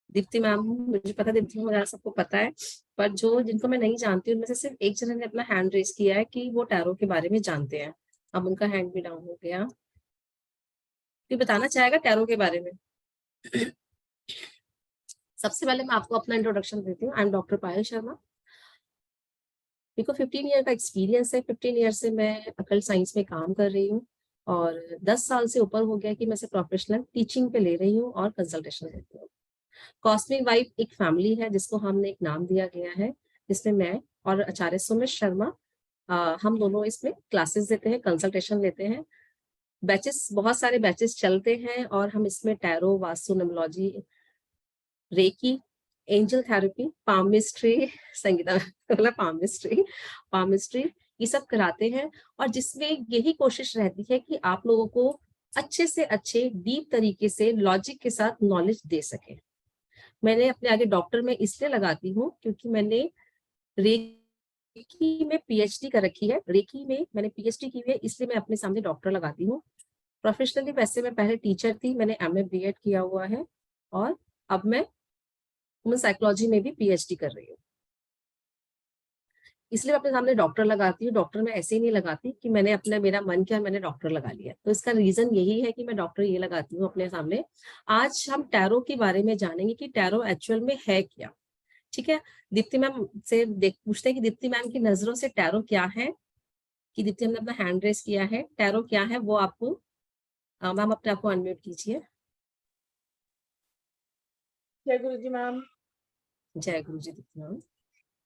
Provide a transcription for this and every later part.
Deepti ma'am, मुझे पता है दीप्ति मैम सबको पता है, पर जो जिनको मैं नहीं जानती उनमें से सिर्फ एक जने ने अपना हैंड रेज किया है कि वो टैरो के बारे में जानते हैं। अब उनका हैंड भी डाउन हो गया। कोई बताना चाहेगा टैरो के बारे में? सबसे पहले मैं आपको अपना इंट्रोडक्शन देती हूँ। आई एम डॉक्टर पायल शर्मा। मेरे को 15 ईयर का एक्सपीरियंस है। 15 ईयर से मैं अकल्ट साइंस में काम कर रही हूँ और 10 साल से ऊपर हो गया कि मैं से प्रोफेशनल टीचिंग पे ले रही हूँ और कंसल्टेशन लेती हूँ। कॉस्मिक वाइफ एक फैमिली है जिसको हमने एक नाम दिया गया है, जिसमें मैं और आचार्य सुमित शर्मा हम दोनों इसमें क्लासेस देते हैं, कंसल्टेशन लेते हैं। बैचेस, बहुत सारे बैचेस चलते हैं और हम इसमें tarot, vastu, numerology, reiki, angel therapy, palmistry, Sangeeta मतलब पामिस्ट्री ये सब कराते हैं। और जिसमें यही कोशिश रहती है कि आप लोगों को अच्छे से अच्छे डीप तरीके से लॉजिक के साथ नॉलेज दे सके। मैंने अपने आगे डॉक्टर में इसलिए लगाती हूँ क्योंकि मैंने रेकी में पीएचडी कर रखी है। रेकी में मैंने पीएचडी की हुई है, इसलिए मैं अपने सामने डॉक्टर लगाती हूँ। प्रोफेशनली वैसे मैं पहले टीचर थी, मैंने एमए बीएड किया हुआ है और अब मैं ह्यूमन साइकोलॉजी में भी पीएचडी कर रही हूँ। इसलिए मैं अपने सामने डॉक्टर लगाती हूँ। डॉक्टर मैं ऐसे ही नहीं लगाती कि मैंने अपना मेरा मन किया मैंने डॉक्टर लगा लिया। तो इसका रीजन यही है कि मैं डॉक्टर ये लगाती हूँ अपने सामने। आज हम टैरो के बारे में जानेंगे कि टैरो एक्चुअल में है क्या। ठीक है, दीप्ति मैम से पूछते हैं कि दीप्ति मैम की नजरों से टैरो क्या है। कि दीप्ति मैम ने अपना हैंड रेस किया है, टैरो क्या है वो आपको, मैम अपने आपको अनम्यूट कीजिए। जय गुरु जी मैम। जय गुरु जी दीप्ति मैम।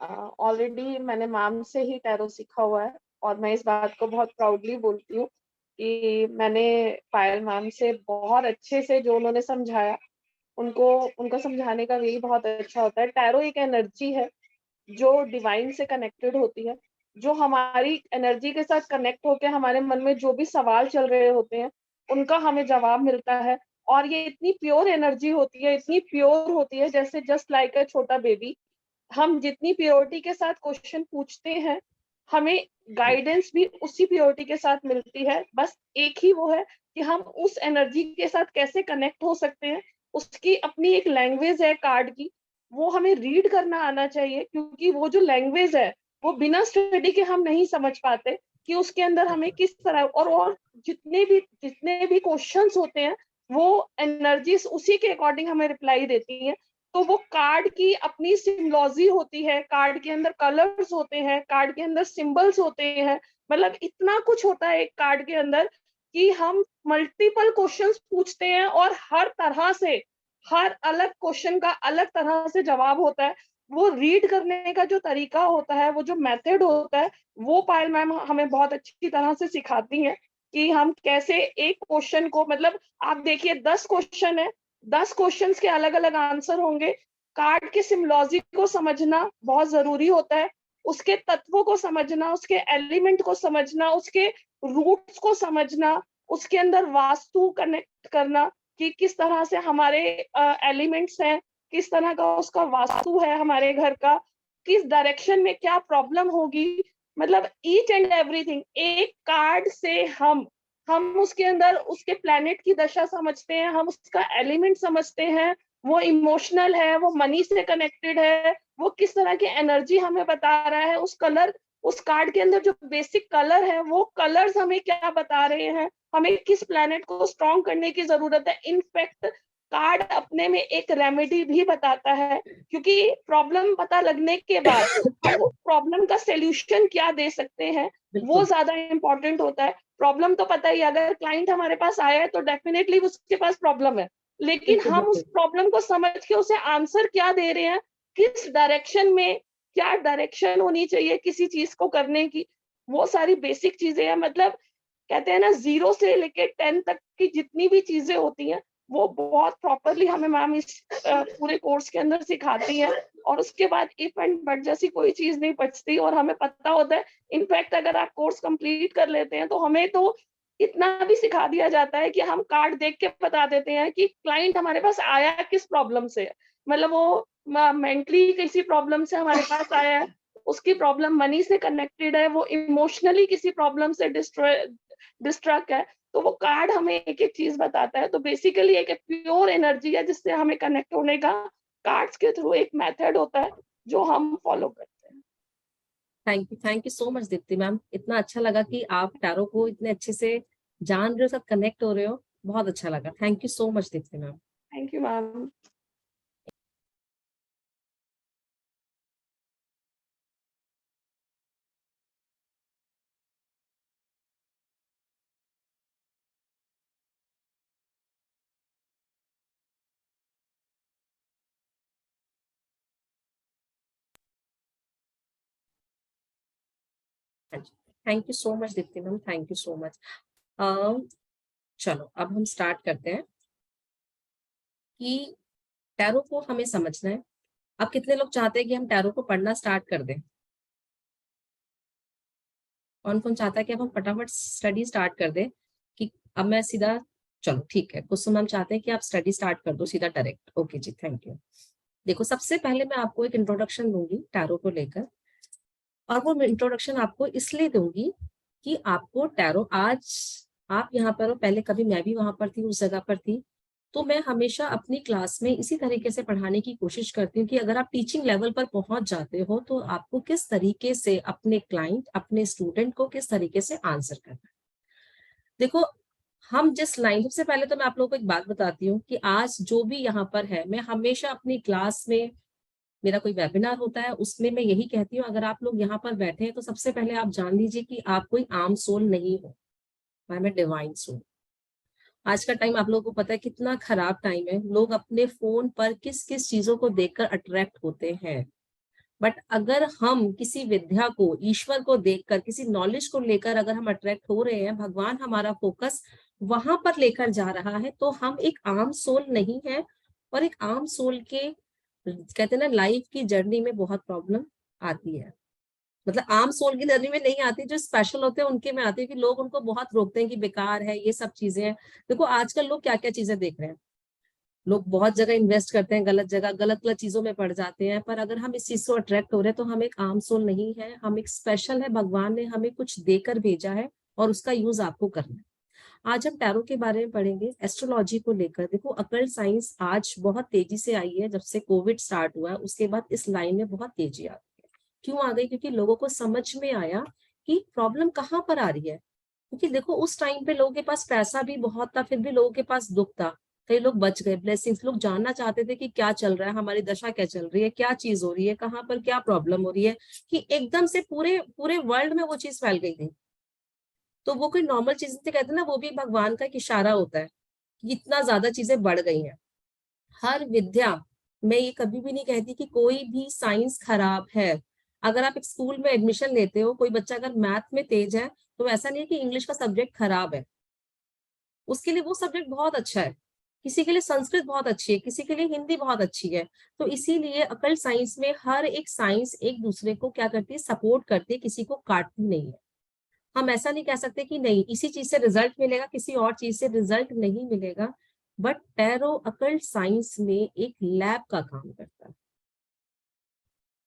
ऑलरेडी मैंने मैम से ही टैरो सीखा हुआ है और मैं इस बात को बहुत प्राउडली बोलती हूँ कि मैंने पायल मैम से बहुत अच्छे से जो उन्होंने समझाया, उनको समझाने का वे बहुत अच्छा होता है। टैरो एक एनर्जी है जो डिवाइन से कनेक्टेड होती है, जो हमारी एनर्जी के साथ कनेक्ट होकर हमारे मन में जो भी सवाल चल रहे होते हैं उनका हमें जवाब मिलता है। और ये इतनी प्योर एनर्जी होती है, इतनी प्योर होती है, जैसे जस्ट लाइक अ छोटा बेबी। हम जितनी प्योरिटी के साथ क्वेश्चन पूछते हैं, हमें गाइडेंस भी उसी प्योरिटी के साथ मिलती है। बस एक ही वो है कि हम उस एनर्जी के साथ कैसे कनेक्ट हो सकते हैं। उसकी अपनी एक लैंग्वेज है कार्ड की, वो हमें रीड करना आना चाहिए, क्योंकि वो जो लैंग्वेज है वो बिना स्टडी के हम नहीं समझ पाते कि उसके अंदर हमें किस तरह और जितने भी क्वेश्चंस होते हैं वो एनर्जीज उसी के अकॉर्डिंग हमें रिप्लाई देती हैं। तो वो कार्ड की अपनी सिम्बोलॉजी होती है, कार्ड के अंदर कलर्स होते हैं, कार्ड के अंदर सिंबल्स होते हैं, मतलब इतना कुछ होता है एक कार्ड के अंदर कि हम मल्टीपल क्वेश्चंस पूछते हैं और हर तरह से, हर अलग क्वेश्चन का अलग तरह से जवाब होता है। वो रीड करने का जो तरीका होता है, वो जो मेथड होता है, वो पायल मैम हमें बहुत अच्छी तरह से सिखाती हैं कि हम कैसे एक क्वेश्चन को, मतलब आप देखिए 10 क्वेश्चन है, 10 क्वेश्चंस के अलग अलग आंसर होंगे। कार्ड की सिम्बोलॉजी को समझना बहुत जरूरी होता है, उसके तत्वों को समझना, उसके एलिमेंट को समझना, उसके रूट्स को समझना, उसके अंदर वास्तु कनेक्ट करना कि किस तरह से हमारे एलिमेंट्स हैं, किस तरह का उसका वास्तु है हमारे घर का, किस डायरेक्शन में क्या प्रॉब्लम होगी। मतलब ईच एंड एवरीथिंग एक कार्ड से हम उसके अंदर उसके प्लैनेट की दशा समझते हैं, हम उसका एलिमेंट समझते हैं, वो इमोशनल है, वो मनी से कनेक्टेड है, वो किस तरह की एनर्जी हमें बता रहा है, उस कलर, उस कार्ड के अंदर जो बेसिक कलर है वो कलर्स हमें क्या बता रहे हैं, हमें किस प्लैनेट को स्ट्रॉन्ग करने की जरूरत है। इनफैक्ट कार्ड अपने में एक रेमेडी भी बताता है, क्योंकि प्रॉब्लम पता लगने के बाद हम उस प्रॉब्लम का सोल्यूशन क्या दे सकते हैं वो ज्यादा इंपॉर्टेंट होता है। प्रॉब्लम तो पता ही, अगर क्लाइंट हमारे पास आया है तो डेफिनेटली उसके पास प्रॉब्लम है, लेकिन हम उस प्रॉब्लम को समझ के उसे आंसर क्या दे रहे हैं, किस डायरेक्शन में, क्या डायरेक्शन होनी चाहिए किसी चीज को करने की, वो सारी बेसिक चीजें हैं। मतलब कहते हैं ना, 0 से लेके 10 तक की जितनी भी चीजें होती हैं वो बहुत प्रॉपरली हमें मैम इस पूरे कोर्स के अंदर सिखाती है। और उसके बाद इफ एंड बट जैसी कोई चीज नहीं बचती और हमें पता होता है। इनफैक्ट अगर आप कोर्स कंप्लीट कर लेते हैं तो हमें तो इतना भी सिखा दिया जाता है कि हम कार्ड देख के बता देते हैं कि क्लाइंट हमारे पास आया किस प्रॉब्लम से। मतलब वो मेंटली किसी प्रॉब्लम से हमारे पास आया है, उसकी प्रॉब्लम मनी से कनेक्टेड है, वो इमोशनली किसी प्रॉब्लम से डिस्ट्रक्ट है, तो वो कार्ड हमें एक-एक चीज़ बताता है। तो बेसिकली एक प्योर एनर्जी है जिससे हमें कनेक्ट होने का कार्ड्स के थ्रू एक मेथड होता है जो हम फॉलो करते हैं। Thank you so much Deepti ma'am. इतना अच्छा लगा कि आप टैरो को इतने अच्छे से जान रहे हो, साथ कनेक्ट हो रहे हो। बहुत अच्छा लगा। Thank you so much Deepti ma'am. Thank you ma'am. हाँ जी, thank you so much Deepti ma'am, thank you so much. चलो अब हम स्टार्ट करते हैं कि टैरो को हमें समझना है। अब कितने लोग चाहते हैं कि हम टैरो को पढ़ना स्टार्ट कर दें? कौन कौन चाहता है कि अब हम फटाफट स्टडी स्टार्ट कर दें? कि अब मैं सीधा, चलो ठीक है, कुछ हम चाहते हैं कि आप स्टडी स्टार्ट कर दो सीधा डायरेक्ट। ओके जी, थैंक यू। देखो, सबसे पहले मैं आपको एक इंट्रोडक्शन दूंगी टैरो को लेकर, और वो इंट्रोडक्शन आपको इसलिए दूंगी कि आपको टैरो, आज आप यहाँ पर हो, पहले कभी मैं भी वहां पर थी, उस जगह पर थी, तो मैं हमेशा अपनी क्लास में इसी तरीके से पढ़ाने की कोशिश करती हूँ कि अगर आप टीचिंग लेवल पर पहुंच जाते हो तो आपको किस तरीके से अपने क्लाइंट, अपने स्टूडेंट को किस तरीके से आंसर करना है। देखो, हम जिस लाइन, सबसे पहले तो मैं आप लोगों को एक बात बताती हूँ कि आज जो भी यहाँ पर है, मैं हमेशा अपनी क्लास में, मेरा कोई वेबिनार होता है उसमें मैं यही कहती हूँ, अगर आप लोग यहाँ पर बैठे हैं तो सबसे पहले आप जान लीजिए कि आप कोई आम सोल नहीं हो, I am a divine soul. आज का टाइम आप लोगों को पता है कितना खराब टाइम है, लोग अपने फोन पर किस किस चीजों को देखकर अट्रैक्ट होते हैं। बट अगर हम किसी विद्या को, ईश्वर को देखकर, किसी नॉलेज को लेकर अगर हम अट्रैक्ट हो रहे हैं, भगवान हमारा फोकस वहां पर लेकर जा रहा है, तो हम एक आम सोल नहीं है। और एक आम सोल के, कहते हैं ना, लाइफ की जर्नी में बहुत प्रॉब्लम आती है। मतलब आम सोल की जर्नी में नहीं आती, जो स्पेशल होते हैं उनके में आती है कि लोग उनको बहुत रोकते हैं कि बेकार है, ये सब चीजें हैं। देखो आजकल लोग क्या क्या चीजें देख रहे हैं, लोग बहुत जगह इन्वेस्ट करते हैं, गलत जगह गलत गलत चीजों में पड़ जाते हैं। पर अगर हम इस चीज से अट्रैक्ट हो रहे हैं तो हम एक आम सोल नहीं है, हम एक स्पेशल है। भगवान ने हमें कुछ देकर भेजा है और उसका यूज आपको करना है। आज हम टैरो के बारे में पढ़ेंगे, एस्ट्रोलॉजी को लेकर। देखो, अकल्ट साइंस आज बहुत तेजी से आई है, जब से कोविड स्टार्ट हुआ है उसके बाद इस लाइन में बहुत तेजी आ गई है। क्यों आ गई? क्योंकि लोगों को समझ में आया कि प्रॉब्लम कहाँ पर आ रही है। क्योंकि देखो, उस टाइम पे लोगों के पास पैसा भी बहुत था, फिर भी लोगों के पास दुख था। कई लोग बच गए, ब्लेसिंग्स। लोग जानना चाहते थे कि क्या चल रहा है, हमारी दशा क्या चल रही है, क्या चीज हो रही है, कहाँ पर क्या प्रॉब्लम हो रही है, कि एकदम से पूरे पूरे वर्ल्ड में वो चीज फैल गई थी। तो वो कोई नॉर्मल चीज नहीं, कहते ना, वो भी भगवान का एक इशारा होता है कि इतना ज्यादा चीजें बढ़ गई हैं। हर विद्या, मैं ये कभी भी नहीं कहती कि कोई भी साइंस खराब है। अगर आप एक स्कूल में एडमिशन लेते हो, कोई बच्चा अगर मैथ में तेज है, तो ऐसा नहीं है कि इंग्लिश का सब्जेक्ट खराब है, उसके लिए वो सब्जेक्ट बहुत अच्छा है। किसी के लिए संस्कृत बहुत अच्छी है, किसी के लिए हिंदी बहुत अच्छी है। तो इसीलिए अकल्ट साइंस में हर एक साइंस एक दूसरे को क्या करती है, सपोर्ट करती है, किसी को काटती नहीं है। हम ऐसा नहीं कह सकते कि नहीं, इसी चीज से रिजल्ट मिलेगा, किसी और चीज से रिजल्ट नहीं मिलेगा। बट टैरो अकल्ट साइंस में एक लैब का काम करता है।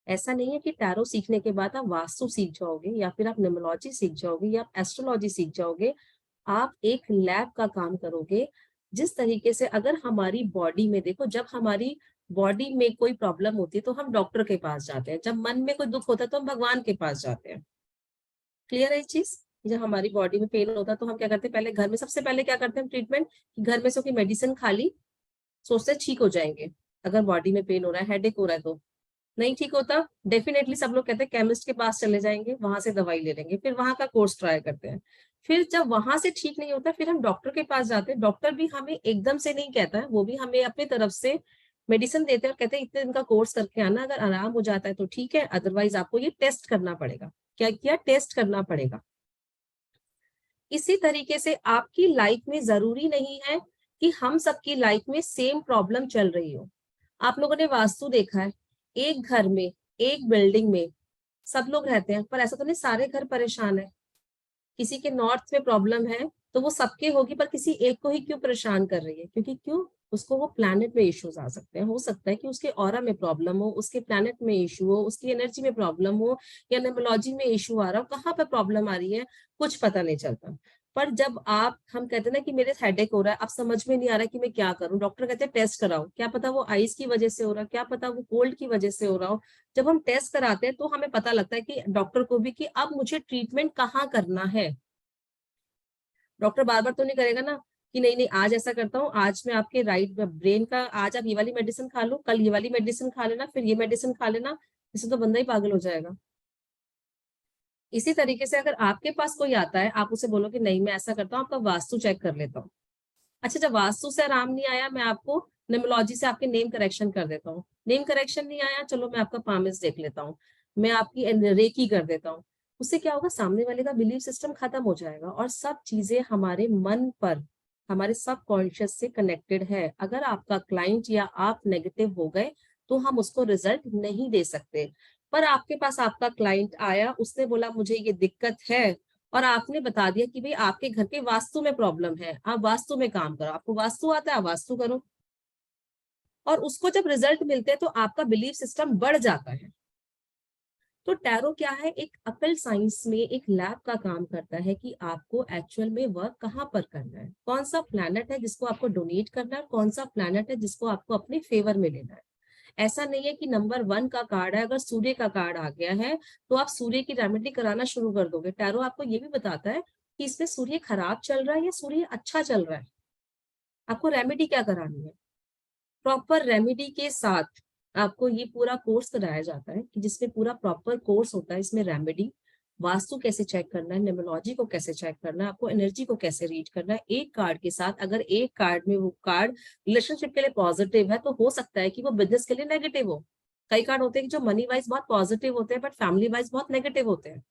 ऐसा नहीं है कि टैरो सीखने के बाद आप वास्तु सीख जाओगे, या फिर आप न्यूमरोलॉजी सीख जाओगे, या आप एस्ट्रोलॉजी सीख जाओगे। आप एक लैब का काम करोगे। जिस तरीके से अगर हमारी बॉडी में, देखो, जब हमारी बॉडी में कोई प्रॉब्लम होती है तो हम डॉक्टर के पास जाते हैं, जब मन में कोई दुख होता है तो हम भगवान के पास जाते हैं। क्लियर है ये चीज? जब हमारी बॉडी में पेन होता है तो हम क्या करते हैं, पहले घर में, सबसे पहले क्या करते हैं ट्रीटमेंट, कि घर में से कोई मेडिसिन खा ली, सोचते ठीक हो जाएंगे। अगर बॉडी में पेन हो रहा है, हेडेक हो रहा है, तो नहीं ठीक होता, डेफिनेटली सब लोग कहते हैं केमिस्ट के पास चले जाएंगे, वहां से दवाई ले लेंगे, फिर वहां का कोर्स ट्राई करते हैं। फिर जब वहां से ठीक नहीं होता, फिर हम डॉक्टर के पास जाते हैं। डॉक्टर भी हमें एकदम से नहीं कहता है, वो भी हमें अपनी तरफ से मेडिसिन देते हैं और कहते हैं इतने दिन का कोर्स करके आना, अगर आराम हो जाता है तो ठीक है, अदरवाइज आपको ये टेस्ट करना पड़ेगा। क्या किया? टेस्ट करना पड़ेगा। इसी तरीके से आपकी लाइफ में जरूरी नहीं है कि हम सबकी लाइफ में सेम प्रॉब्लम चल रही हो। आप लोगों ने वास्तु देखा है, एक घर में, एक बिल्डिंग में सब लोग रहते हैं, पर ऐसा तो नहीं सारे घर परेशान है। किसी के नॉर्थ में प्रॉब्लम है तो वो सबके होगी, पर किसी एक को ही क्यों परेशान कर रही है? क्योंकि क्यों? उसको वो प्लैनेट में इश्यूज आ सकते हैं। हो सकता है कि उसके ऑरा में प्रॉब्लम हो, उसके प्लैनेट में इशू हो, उसकी एनर्जी में प्रॉब्लम हो, या न्यूमरोलॉजी में इशू आ रहा हो। कहाँ पर प्रॉब्लम आ रही है कुछ पता नहीं चलता। पर जब हम कहते हैं ना कि मेरे हेडेक हो रहा है, अब समझ में नहीं आ रहा कि मैं क्या करूं, डॉक्टर कहते हैं टेस्ट कराओ, क्या पता वो आइस की वजह से हो रहा, क्या पता वो कोल्ड की वजह से हो रहा हो। जब हम टेस्ट कराते हैं तो हमें पता लगता है कि डॉक्टर को भी कि अब मुझे ट्रीटमेंट कहाँ करना है। डॉक्टर बार बार तो नहीं करेगा ना कि नहीं नहीं आज ऐसा करता हूँ, आज मैं आपके राइट ब्रेन का, आज आप ये वाली मेडिसिन खा लो, कल ये वाली मेडिसिन खा लेना, फिर ये मेडिसिन खा लेना। इससे तो बंदा ही पागल हो जाएगा। इसी तरीके से अगर आपके पास कोई आता है, आप उसे बोलो कि नहीं मैं ऐसा करता हूँ, आपका वास्तु चेक कर लेता हूँ। अच्छा, जब वास्तु से आराम नहीं आया, मैं आपको न्यूमरोलॉजी से आपके नेम करेक्शन कर देता हूँ। नेम करेक्शन नहीं आया, चलो मैं आपका पामिस देख लेता हूँ, मैं आपकी रेकी कर देता हूँ। उससे क्या होगा, सामने वाले का बिलीफ सिस्टम खत्म हो जाएगा और सब चीजें हमारे मन पर, हमारे सब कॉन्शियस से कनेक्टेड है। अगर आपका क्लाइंट या आप नेगेटिव हो गए तो हम उसको रिजल्ट नहीं दे सकते। पर आपके पास आपका क्लाइंट आया, उसने बोला मुझे ये दिक्कत है, और आपने बता दिया कि भाई आपके घर के वास्तु में प्रॉब्लम है, आप वास्तु में काम करो, आपको वास्तु आता है आप वास्तु करो, और उसको जब रिजल्ट मिलते हैं तो आपका बिलीफ सिस्टम बढ़ जाता है। तो टैरो क्या है, एक अकल साइंस में एक लैब का काम करता है कि आपको एक्चुअल में वर्क कहाँ पर करना है, कौन सा प्लैनेट है जिसको आपको डोनेट करना है, कौन सा प्लैनेट है जिसको आपको अपने फेवर में लेना है। ऐसा नहीं है कि नंबर 1 का कार्ड है, अगर सूर्य का कार्ड आ गया है तो आप सूर्य की रेमेडी कराना शुरू कर दोगे। टैरो आपको ये भी बताता है कि इसमें सूर्य खराब चल रहा है या सूर्य अच्छा चल रहा है, आपको रेमेडी क्या करानी है। प्रॉपर रेमेडी के साथ आपको ये पूरा कोर्स कराया जाता है कि जिसमें पूरा प्रॉपर कोर्स होता है। इसमें रेमेडी, वास्तु कैसे चेक करना है, न्यूमरोलॉजी को कैसे चेक करना है, आपको एनर्जी को कैसे रीड करना है एक कार्ड के साथ। अगर एक कार्ड में वो कार्ड रिलेशनशिप के लिए पॉजिटिव है तो हो सकता है कि वो बिजनेस के लिए नेगेटिव हो। कई कार्ड होते हैं कि जो मनी वाइज बहुत पॉजिटिव होते हैं बट फैमिली वाइज बहुत नेगेटिव होते हैं।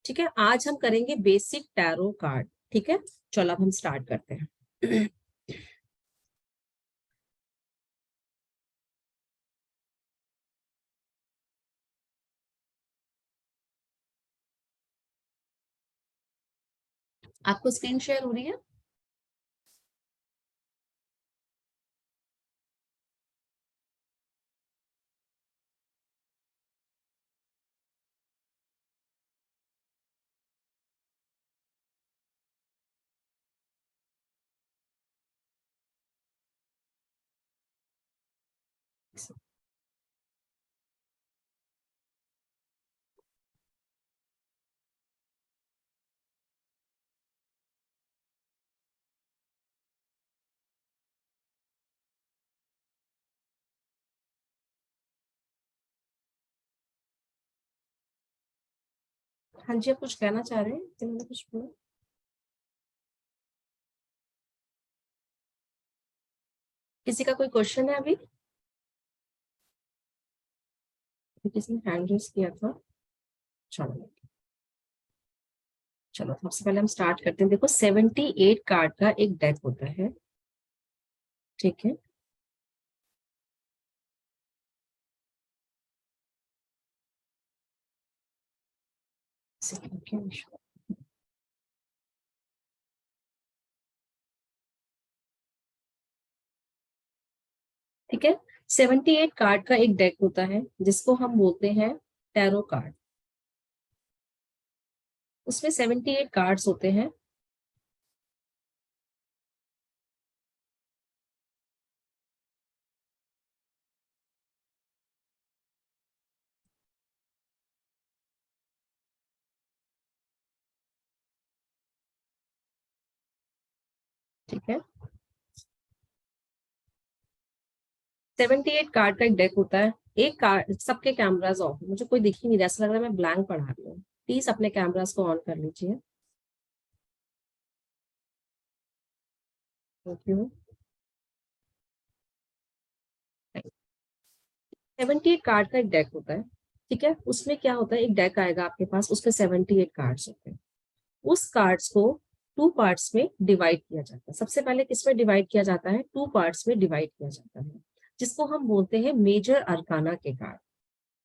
ठीक है, आज हम करेंगे बेसिक टैरो कार्ड। ठीक है, चलो अब हम स्टार्ट करते हैं। आपको स्क्रीन शेयर हो रही है? हाँ जी, आप कुछ कहना चाह रहे हैं? जिन्होंने कुछ बोला? किसी का कोई क्वेश्चन है अभी? किसी ने हैंड रेज किया था। चलो चलो, सबसे पहले हम स्टार्ट करते हैं। देखो 78 कार्ड का एक डेक होता है। ठीक है, ठीक है। 78 कार्ड का एक डेक होता है जिसको हम बोलते हैं टैरो कार्ड। उसमें 78 कार्ड्स होते हैं। ठीक है, 78 कार्ड का एक डेक होता है। एक कार्ड, सबके कैमरास ऑफ, मुझे कोई दिख ही नहीं रहा, ऐसा लग रहा है मैं ब्लैंक पढ़ा रही हूँ। प्लीज अपने कैमरास को ऑन कर लीजिए। Thank you. 78 कार्ड का एक डेक होता है। ठीक है, उसमें क्या होता है, एक डेक आएगा आपके पास, उसमें 78 कार्ड्स होते हैं। उस कार्ड्स को 2 पार्ट्स में डिवाइड किया जाता है। सबसे पहले किसमें डिवाइड किया जाता है, 2 पार्ट्स में डिवाइड किया जाता है, जिसको हम बोलते हैं मेजर अरकाना के कार्ड।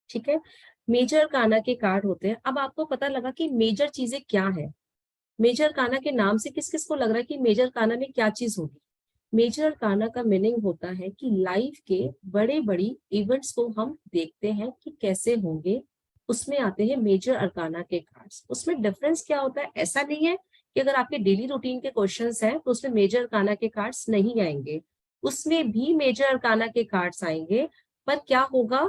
ठीक है, मेजर अरकाना के कार्ड होते हैं। अब आपको पता लगा कि मेजर चीजें क्या है। मेजर अरकाना के नाम से किस किस को लग रहा है कि मेजर अरकाना में क्या चीज होगी। मेजर अरकाना का मीनिंग होता है कि लाइफ के बड़े बड़ी इवेंट्स को हम देखते हैं कि कैसे होंगे, उसमें आते हैं मेजर अरकाना के कार्ड्स। उसमें डिफरेंस क्या होता है, ऐसा नहीं है कि अगर आपके डेली रूटीन के क्वेश्चंस हैं तो उसमें मेजर अरकाना के कार्ड्स नहीं आएंगे, उसमें भी मेजर अरकाना के कार्ड्स आएंगे, पर क्या होगा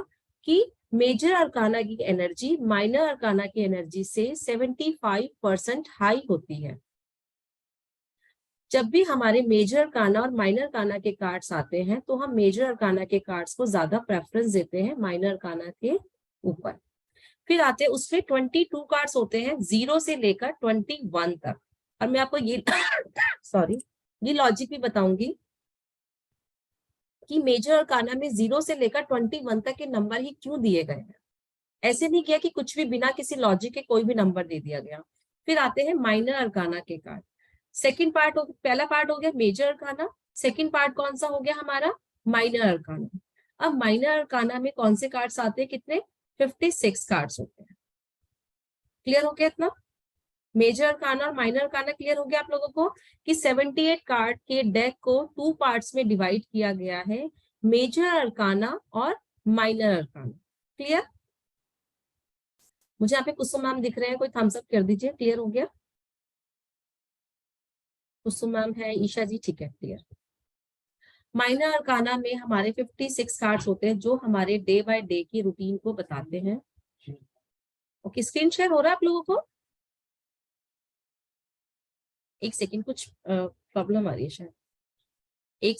कि मेजर अरकाना की एनर्जी माइनर अरकाना की एनर्जी से 75% हाई होती है। जब भी हमारे मेजर अरकाना और माइनर अरकाना के कार्ड्स आते हैं तो हम मेजर अरकाना के कार्ड्स को ज्यादा प्रेफरेंस देते हैं माइनर अरकाना के ऊपर। फिर आते हैं उसमें 22 कार्ड्स होते हैं 0 से लेकर 21 तक, और मैं आपको ये सॉरी ये लॉजिक भी बताऊंगी कि मेजर अरकाना में 0 से लेकर 21 तक के नंबर ही क्यों दिए गए हैं। ऐसे नहीं किया कि कुछ भी बिना किसी लॉजिक के कोई भी नंबर दे दिया गया। फिर आते हैं माइनर अरकाना के कार्ड। सेकंड पार्ट पहला पार्ट हो गया मेजर अरकाना, सेकंड पार्ट कौन सा हो गया हमारा, माइनर अरकाना। अब माइनर अरकाना में कौन से कार्ड्स आते हैं, कितने, 56 कार्ड्स होते हैं। क्लियर हो गया इतना, मेजर अरकाना और माइनर अरकाना क्लियर हो गया आप लोगों को कि 78 कार्ड के डेक को 2 पार्ट्स में डिवाइड किया गया है, मेजर अरकाना और माइनर अरकाना। क्लियर, मुझे यहाँ पे कुसुम मैम दिख रहे हैं, कोई थम्स अप कर दीजिए। क्लियर हो गया, कुसुम मैम है, ईशा जी, ठीक है, क्लियर। माइनर अरकाना में हमारे 56 कार्ड्स होते हैं जो हमारे डे बाय डे की रूटीन को बताते हैं। ओके, स्क्रीन शेयर हो रहा है आप लोगों को? एक सेकेंड, कुछ प्रॉब्लम आ रही है शायद, एक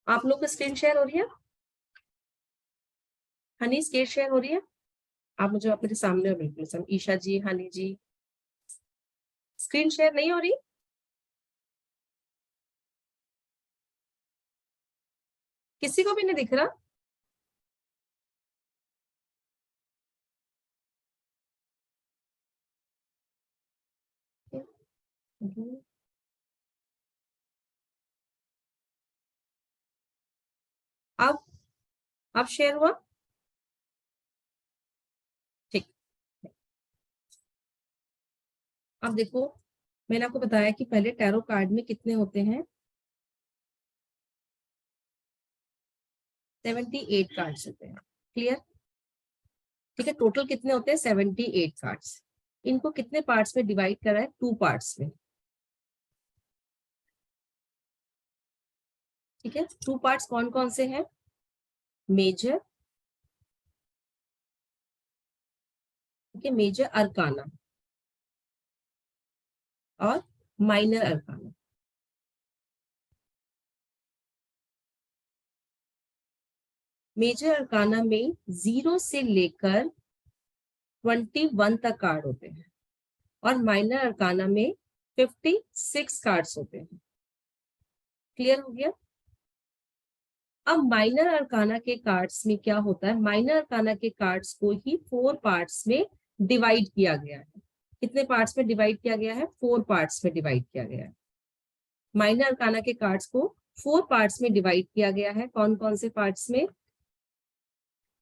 आप लोग को स्क्रीन शेयर हो रही है? हनी स्क्रीन शेयर हो रही है? आप मुझे अपने सामने हो बिल्कुल सब, ईशा जी, हनी जी, स्क्रीन शेयर नहीं हो रही? किसी को भी नहीं दिख रहा? अब शेयर हुआ? ठीक, अब देखो, मैंने आपको बताया कि पहले टैरो कार्ड में कितने होते हैं, 78 कार्ड्स होते हैं। क्लियर, ठीक है, टोटल कितने होते हैं, 78 कार्ड्स। इनको कितने पार्ट्स में डिवाइड करा है, 2 पार्ट्स में। ठीक है, 2 पार्ट्स कौन कौन से हैं, मेजर, ठीक है, मेजर अरकाना और माइनर अरकाना। मेजर अरकाना में 0 से लेकर 21 तक कार्ड होते हैं और माइनर अरकाना में 56 कार्ड्स होते हैं। क्लियर हो गया? अब माइनर अरकाना के कार्ड्स में क्या होता है, माइनर अरकाना के कार्ड्स को ही 4 पार्ट्स में डिवाइड किया गया है। कितने पार्ट्स में डिवाइड किया गया है, 4 पार्ट्स में डिवाइड किया गया है। माइनर अरकाना के कार्ड्स को 4 पार्ट्स में डिवाइड किया गया है। कौन कौन से पार्ट्स में,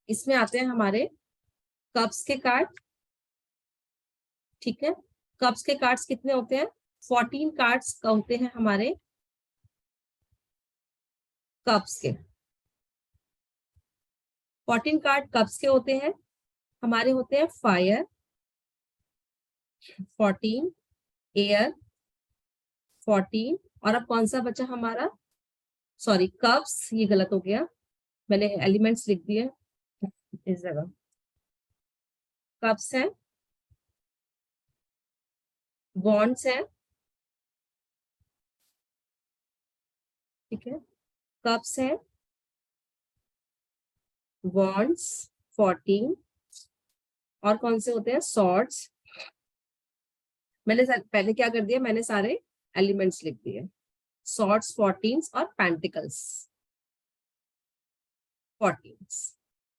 इसमें आते हैं हमारे कप्स के कार्ड, ठीक है, कप्स के कार्ड्स कितने होते हैं, 14 कार्ड्स का होते हैं हमारे कप्स के। 14 कार्ड कप्स के होते हैं, हमारे होते हैं फायर 14, एयर 14, और अब कौन सा बचा हमारा, सॉरी कप्स, ये गलत हो गया, मैंने एलिमेंट्स लिख दिए इस जगह। कप्स है, बॉन्ड्स है, ठीक है, कप्स है, बॉन्ड्स 14, और कौन से होते हैं, सॉर्ड्स मैंने पहले क्या कर दिया, मैंने सारे एलिमेंट्स लिख दिए, सॉर्ड्स 14 और पेंटिकल्स 14।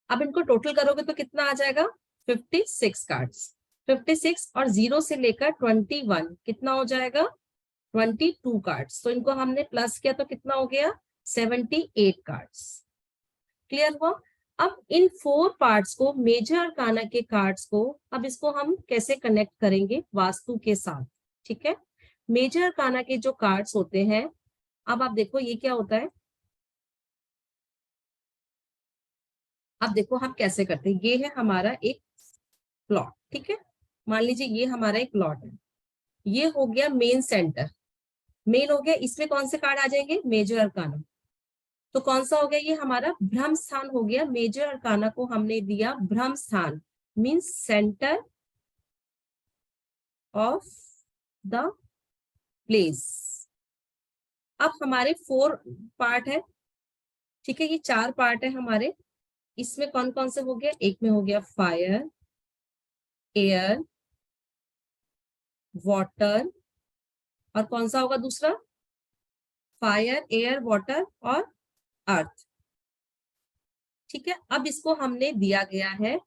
अब इनको टोटल करोगे तो कितना आ जाएगा, 56 कार्ड्स। 56 और 0 से लेकर 21 कितना हो जाएगा, 22 कार्ड्स। तो इनको हमने प्लस किया तो कितना हो गया, 78 कार्ड्स। क्लियर हुआ। अब इन 4 पार्ट्स को, मेजर अरकाना के कार्ड्स को, अब इसको हम कैसे कनेक्ट करेंगे वास्तु के साथ, ठीक है। मेजर अरकाना के जो कार्ड्स होते हैं, अब आप देखो ये क्या होता है, अब देखो हम कैसे करते हैं। ये है हमारा एक प्लॉट, ठीक है, मान लीजिए ये हमारा एक प्लॉट है, ये हो गया मेन सेंटर, मेन हो गया, इसमें कौन से कार्ड आ जाएंगे, मेजर अरकाना। तो कौन सा हो गया, ये हमारा ब्रह्म स्थान हो गया। मेजर अरकाना को हमने दिया ब्रह्म स्थान, means centre of the place. अब हमारे 4 पार्ट है, ठीक है, ये 4 पार्ट है हमारे। इसमें कौन कौन से हो गया, एक में हो गया फायर, एयर, वाटर, और कौन सा होगा दूसरा, फायर, एयर, वाटर और अर्थ, ठीक है। अब इसको हमने दिया गया है।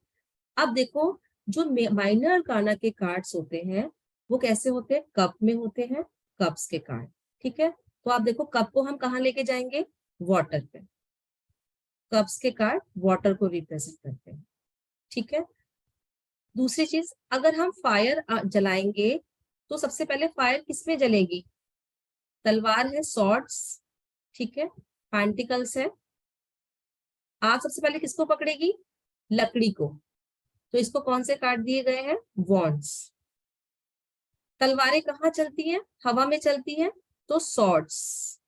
अब देखो जो माइनर अरकाना के कार्ड्स होते हैं वो कैसे होते हैं, कप में होते हैं, कप्स के कार्ड, ठीक है। तो आप देखो कप को हम कहाँ लेके जाएंगे, वाटर पे, कप्स के कार्ड वाटर को रिप्रेजेंट करते हैं, ठीक है। दूसरी चीज, अगर हम फायर जलाएंगे तो सबसे पहले फायर किसमें जलेगी, तलवार है, सॉर्ड्स, ठीक है, पेंटिकल्स है। आग सबसे पहले किसको पकड़ेगी, लकड़ी को, तो इसको कौन से कार्ड दिए गए हैं, वॉन्ड्स। तलवारें कहाँ चलती हैं, हवा में चलती हैं, तो सॉर्ड्स,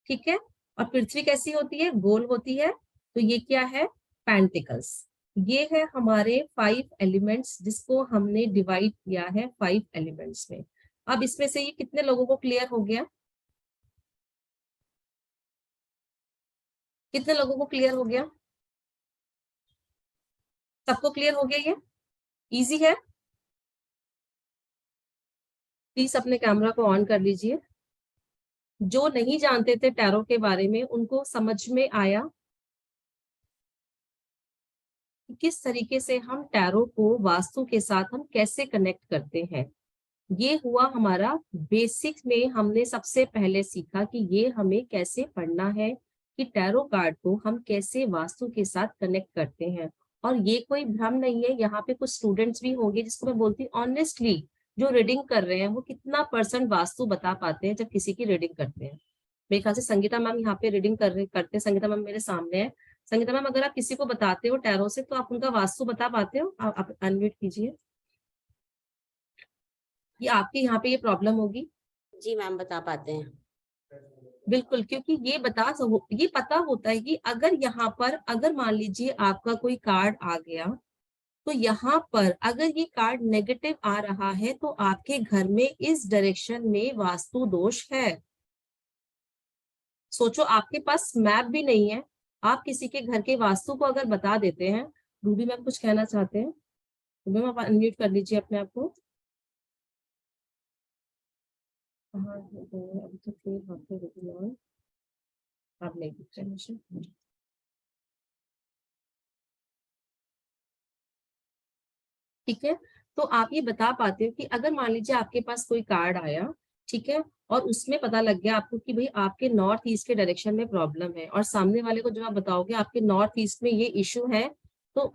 ठीक है। और पृथ्वी कैसी होती है, गोल होती है, तो ये क्या है, पेंटिकल्स। ये है हमारे 5 एलिमेंट्स जिसको हमने डिवाइड किया है 5 एलिमेंट्स में। अब इसमें से ये कितने लोगों को क्लियर हो गया, कितने लोगों को क्लियर हो गया, सबको क्लियर हो गया, ये इजी है। प्लीज अपने कैमरा को ऑन कर लीजिए। जो नहीं जानते थे टैरो के बारे में उनको समझ में आया कि किस तरीके से हम टैरो को वास्तु के साथ हम कैसे कनेक्ट करते हैं। ये हुआ हमारा बेसिक में, हमने सबसे पहले सीखा कि ये हमें कैसे पढ़ना है, कि टैरो कार्ड को हम कैसे वास्तु के साथ कनेक्ट करते हैं। और ये कोई भ्रम नहीं है, यहाँ पे कुछ स्टूडेंट्स भी होंगे जिसको मैं बोलती हूँ ऑनेस्टली, जो रीडिंग कर रहे हैं वो कितना % वास्तु बता पाते हैं जब किसी की रीडिंग करते हैं। मेरे ख्याल से संगीता मैम यहाँ पे रीडिंग करते हैं, संगीता मैम मेरे सामने है। संगीता मैम अगर आप किसी को बताते हो टैरो से तो आप उनका वास्तु बता पाते हो, आप अनम्यूट कीजिए। ये आपके यहाँ पे ये प्रॉब्लम होगी, जी मैम बता पाते हैं, बिल्कुल, क्योंकि ये पता होता है कि अगर यहाँ पर, अगर मान लीजिए आपका कोई कार्ड आ गया, तो यहाँ पर अगर ये कार्ड नेगेटिव आ रहा है तो आपके घर में इस डायरेक्शन में वास्तु दोष है। सोचो आपके पास मैप भी नहीं है, आप किसी के घर के वास्तु को अगर बता देते हैं। रूबी मैम कुछ कहना चाहते हैं, रूबी मैम आप अनम्यूट कर लीजिए अपने आप को। अभी तो फिर हफ्ते आप नहीं दिख रहे मुझे। ठीक है, तो आप ये बता पाते हो कि अगर मान लीजिए आपके पास कोई कार्ड आया, ठीक है, और उसमें पता लग गया आपको कि भाई आपके नॉर्थ ईस्ट के डायरेक्शन में प्रॉब्लम है, और सामने वाले को जब आप बताओगे आपके नॉर्थ ईस्ट में ये इश्यू है, तो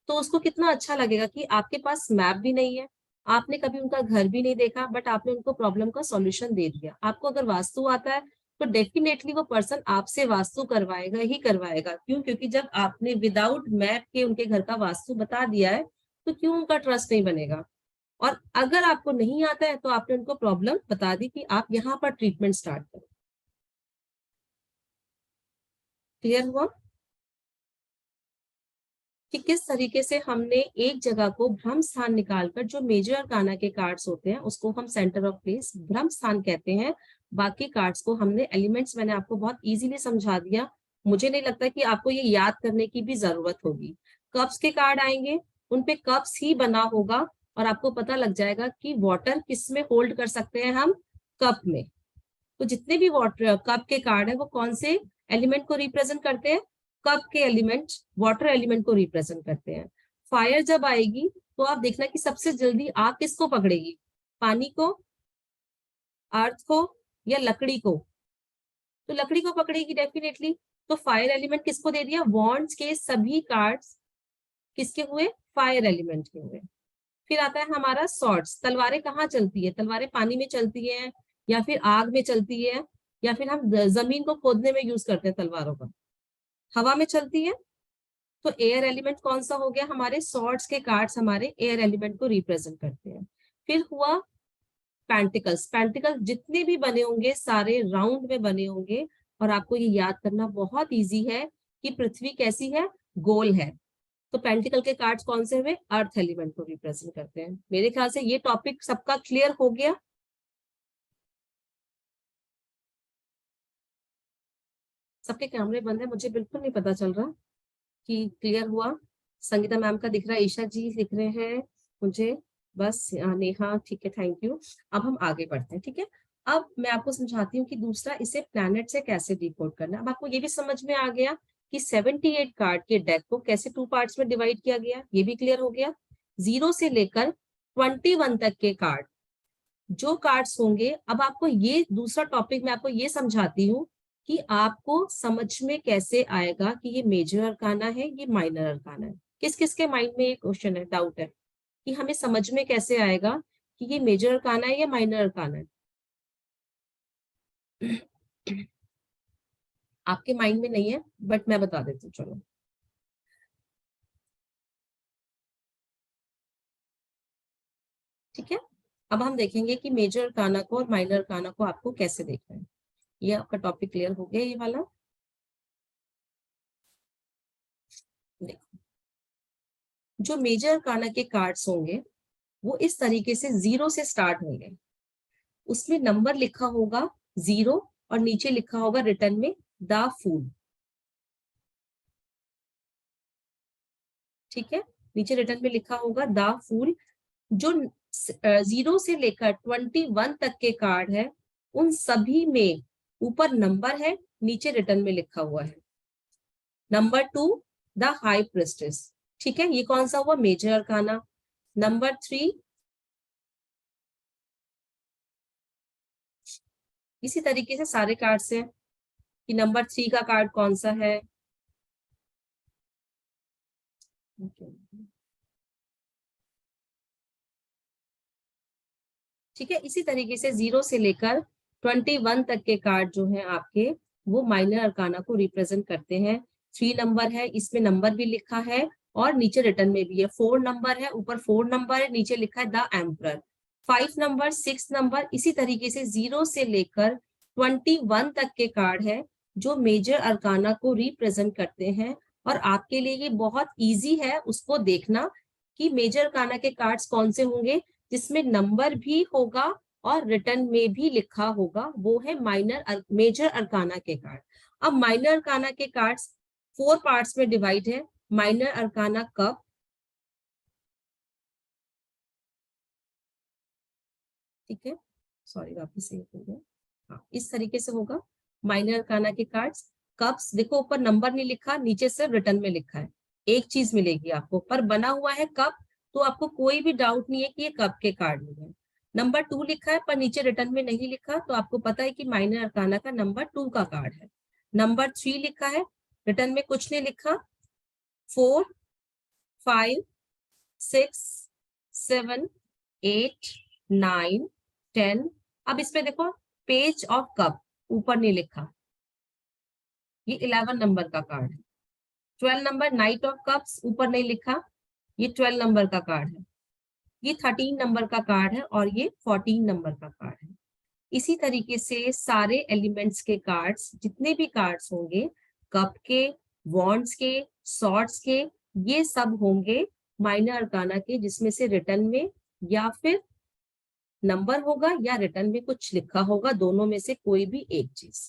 उसको कितना अच्छा लगेगा कि आपके पास मैप भी नहीं है, आपने कभी उनका घर भी नहीं देखा, बट आपने उनको प्रॉब्लम का सॉल्यूशन दे दिया। आपको अगर वास्तु आता है तो डेफिनेटली वो पर्सन आपसे वास्तु करवाएगा ही करवाएगा। क्यों, क्योंकि जब आपने विदाउट मैप के उनके घर का वास्तु बता दिया है तो क्यों उनका ट्रस्ट नहीं बनेगा। और अगर आपको नहीं आता है तो आपने उनको प्रॉब्लम बता दी कि आप यहाँ पर ट्रीटमेंट स्टार्ट करो। क्लियर हुआ कि किस तरीके से हमने एक जगह को ब्रह्म स्थान निकालकर, जो मेजर अरकाना के कार्ड्स होते हैं उसको हम सेंटर ऑफ प्लेस ब्रह्म स्थान कहते हैं, बाकी कार्ड्स को हमने एलिमेंट्स, मैंने आपको बहुत इजीली समझा दिया। मुझे नहीं लगता कि आपको ये याद करने की भी जरूरत होगी। कप्स के कार्ड आएंगे, उनपे कप्स ही बना होगा, और आपको पता लग जाएगा कि वाटर किस में होल्ड कर सकते हैं हम, कप में। तो जितने भी वाटर कप के कार्ड है वो कौन से एलिमेंट को रिप्रेजेंट करते हैं, कप के एलिमेंट, वाटर एलिमेंट को रिप्रेजेंट करते हैं। फायर जब आएगी तो आप देखना कि सबसे जल्दी आग किसको पकड़ेगी, पानी को, अर्थ को, या लकड़ी को। तो लकड़ी को पकड़ेगी डेफिनेटली। तो फायर एलिमेंट किसको दे दिया, वॉन्ड्स के सभी कार्ड्स किसके हुए, फायर एलिमेंट के हुए। फिर आता है हमारा सॉर्ड्स। तलवारें कहाँ चलती है, तलवारें पानी में चलती है या फिर आग में चलती है, या फिर हम जमीन को खोदने में यूज करते हैं तलवारों का, हवा में चलती है। तो एयर एलिमेंट कौन सा हो गया, हमारे सॉर्ड्स के कार्ड्स हमारे एयर एलिमेंट को रिप्रेजेंट करते हैं। फिर हुआ पेंटिकल्स। पेंटिकल्स जितने भी बने होंगे सारे राउंड में बने होंगे, और आपको ये याद करना बहुत इजी है कि पृथ्वी कैसी है, गोल है। तो पेंटिकल के कार्ड्स कौन से हुए, अर्थ एलिमेंट को रिप्रेजेंट करते हैं। मेरे ख्याल से ये टॉपिक सबका क्लियर हो गया। सबके कैमरे बंद है, मुझे बिल्कुल नहीं पता चल रहा कि क्लियर हुआ। संगीता मैम का दिख रहा है, ईशा जी दिख रहे हैं मुझे, बस नेहा, ठीक है, थैंक यू। अब हम आगे बढ़ते हैं, ठीक है। अब मैं आपको समझाती हूँ कि दूसरा इसे प्लैनेट से कैसे डिकोड करना। अब आपको ये भी समझ में आ गया कि 78 कार्ड के डेक को कैसे 2 पार्ट्स में डिवाइड किया गया, ये भी क्लियर हो गया। 0 से लेकर 21 तक के कार्ड, जो कार्ड्स होंगे। अब आपको ये दूसरा टॉपिक मैं आपको ये समझाती हूँ कि आपको समझ में कैसे आएगा कि ये मेजर अरकाना है, ये माइनर अरकाना है। किस किस के माइंड में ये क्वेश्चन है, डाउट है कि हमें समझ में कैसे आएगा कि ये मेजर अरकाना है या माइनर अरकाना है? आपके माइंड में नहीं है, बट मैं बता देती हूँ, चलो। ठीक है, अब हम देखेंगे कि मेजर अरकाना को और माइनर अरकाना को आपको कैसे देखना है। ये आपका टॉपिक क्लियर हो गया, ये वाला। देखो, जो मेजर अरकाना के कार्ड्स होंगे वो इस तरीके से 0 से स्टार्ट होंगे। उसमें नंबर लिखा होगा 0 और नीचे लिखा होगा रिटर्न में द फूल। ठीक है, नीचे रिटर्न में लिखा होगा द फूल। जो 0 से लेकर 21 तक के कार्ड है उन सभी में ऊपर नंबर है, नीचे रिटर्न में लिखा हुआ है नंबर 2 द हाई प्रिस्टेस। ठीक है, ये कौन सा हुआ, मेजर अरकाना। नंबर 3, इसी तरीके से सारे कार्ड से कि नंबर 3 का कार्ड कौन सा है। ठीक है, इसी तरीके से 0 से लेकर 21 तक के कार्ड जो हैं आपके, वो माइनर अरकाना को रिप्रेजेंट करते हैं। 3 नंबर है, इसमें नंबर भी लिखा है और नीचे रिटर्न में भी है। 4 नंबर है, ऊपर 4 नंबर है, नीचे लिखा है द एम्परर। 5 नंबर, 6 नंबर, इसी तरीके से 0 से लेकर 21 तक के कार्ड है जो मेजर अरकाना को रिप्रेजेंट करते हैं। और आपके लिए ये बहुत ईजी है उसको देखना कि मेजर अरकाना के कार्ड्स कौन से होंगे जिसमें नंबर भी होगा और रिटर्न में भी लिखा होगा, वो है मेजर अरकाना के कार्ड। अब माइनर अरकाना के कार्ड्स 4 पार्ट्स में डिवाइड है। माइनर अरकाना कप, ठीक है, सॉरी वापस से हो गया, हाँ इस तरीके से होगा माइनर अरकाना के कार्ड्स। कप्स देखो, ऊपर नंबर नहीं लिखा, नीचे सिर्फ रिटर्न में लिखा है। एक चीज मिलेगी आपको, पर बना हुआ है कप, तो आपको कोई भी डाउट नहीं है कि ये कप के कार्ड नहीं है। नंबर 2 लिखा है पर नीचे रिटर्न में नहीं लिखा, तो आपको पता है कि माइनर अरकाना का नंबर 2 का कार्ड है। नंबर 3 लिखा है, रिटर्न में कुछ नहीं लिखा। 4, 5, 6, 7, 8, 9, 10। अब इसमें देखो पेज ऑफ कप, ऊपर नहीं लिखा, ये 11 नंबर का कार्ड है। 12 नंबर नाइट ऑफ कप्स, ऊपर नहीं लिखा, ये 12 नंबर का कार्ड है। ये 13 नंबर का कार्ड है और ये 14 नंबर का कार्ड है। इसी तरीके से सारे एलिमेंट्स के कार्ड्स, जितने भी कार्ड्स होंगे, कप के, वॉन्ड्स के, सॉर्ड्स के, ये सब होंगे माइनर अरकाना के, जिसमें से रिटर्न में या फिर नंबर होगा या रिटर्न में कुछ लिखा होगा, दोनों में से कोई भी एक चीज।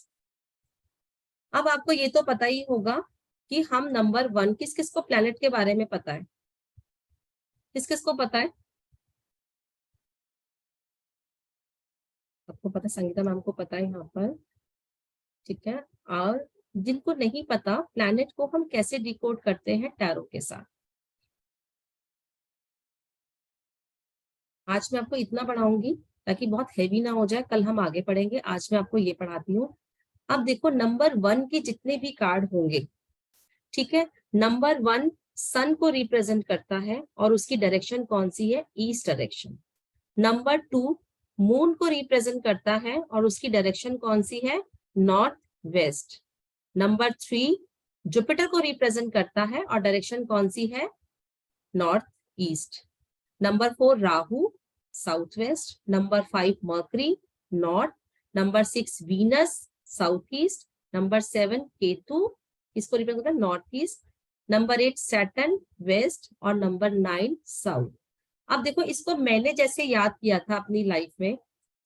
अब आपको ये तो पता ही होगा कि हम नंबर 1, किस किस को प्लैनेट के बारे में पता है, किस किस को पता है, आपको पता, संगीता मैम को पता है यहाँ पर, ठीक है। और जिनको नहीं पता, प्लैनेट को हम कैसे डिकोड करते हैं टैरो के साथ। आज मैं आपको इतना पढ़ाऊंगी ताकि बहुत हैवी ना हो जाए, कल हम आगे पढ़ेंगे। आज मैं आपको ये पढ़ाती हूँ। अब देखो, नंबर 1 के जितने भी कार्ड होंगे, ठीक है, नंबर 1 सन को रिप्रेजेंट करता है और उसकी डायरेक्शन कौन सी है? East direction. नंबर 2 मून को रिप्रेजेंट करता है और उसकी डायरेक्शन कौन सी है? North west. नंबर 3 जुपिटर को रिप्रेजेंट करता है और डायरेक्शन कौन सी है? North east. Number 4 Rahu, south west. Number 5 Mercury, north. Number 6 Venus, south east. Number 7 Ketu, इसको रिप्रेजेंट करता है north east. Number 8 Saturn, west. और नंबर 9 साउथ। अब देखो, इसको मैंने जैसे याद किया था अपनी लाइफ में,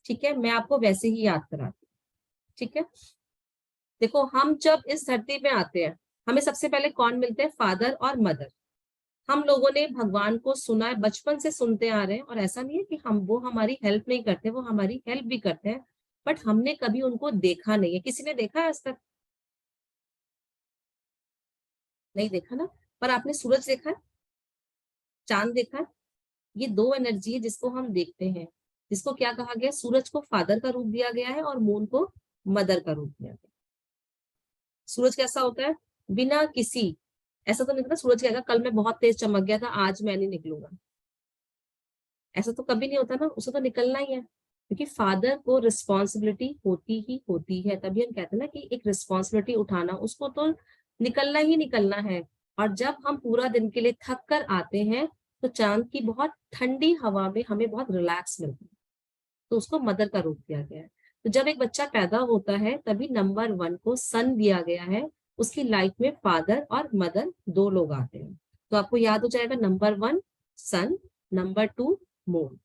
ठीक है, मैं आपको वैसे ही याद कराती हूँ, ठीक है। देखो, हम जब इस धरती पे आते हैं, हमें सबसे पहले कौन मिलते हैं? फादर और मदर। हम लोगों ने भगवान को सुना है, बचपन से सुनते आ रहे हैं, और ऐसा नहीं है कि वो हमारी हेल्प नहीं करते, वो हमारी हेल्प भी करते हैं, बट हमने कभी उनको देखा नहीं है। किसी ने देखा है आज तक? नहीं देखा ना। पर आपने सूरज देखा है, चांद देखा है? ये दो एनर्जी है जिसको हम देखते हैं, जिसको क्या कहा गया? सूरज को फादर का रूप दिया गया है और मून को मदर का रूप दिया गया है। सूरज कैसा होता है? बिना किसी, ऐसा तो नहीं होता सूरज कहेगा कल मैं बहुत तेज चमक गया था, आज मैं नहीं निकलूंगा। ऐसा तो कभी नहीं होता ना, उसे तो निकलना ही है, क्योंकि फादर को रिस्पॉन्सिबिलिटी होती ही होती है। तभी हम कहते हैं ना कि एक रिस्पॉन्सिबिलिटी उठाना, उसको तो निकलना ही निकलना है। और जब हम पूरा दिन के लिए थक कर आते हैं, तो चांद की बहुत ठंडी हवा में हमें बहुत रिलैक्स मिलता है, तो उसको मदर का रूप दिया गया है। तो जब एक बच्चा पैदा होता है, तभी नंबर 1 को सन दिया गया है। उसकी लाइफ में फादर और मदर दो लोग आते हैं। तो आपको याद हो जाएगा, नंबर 1 सन, नंबर 2 मून।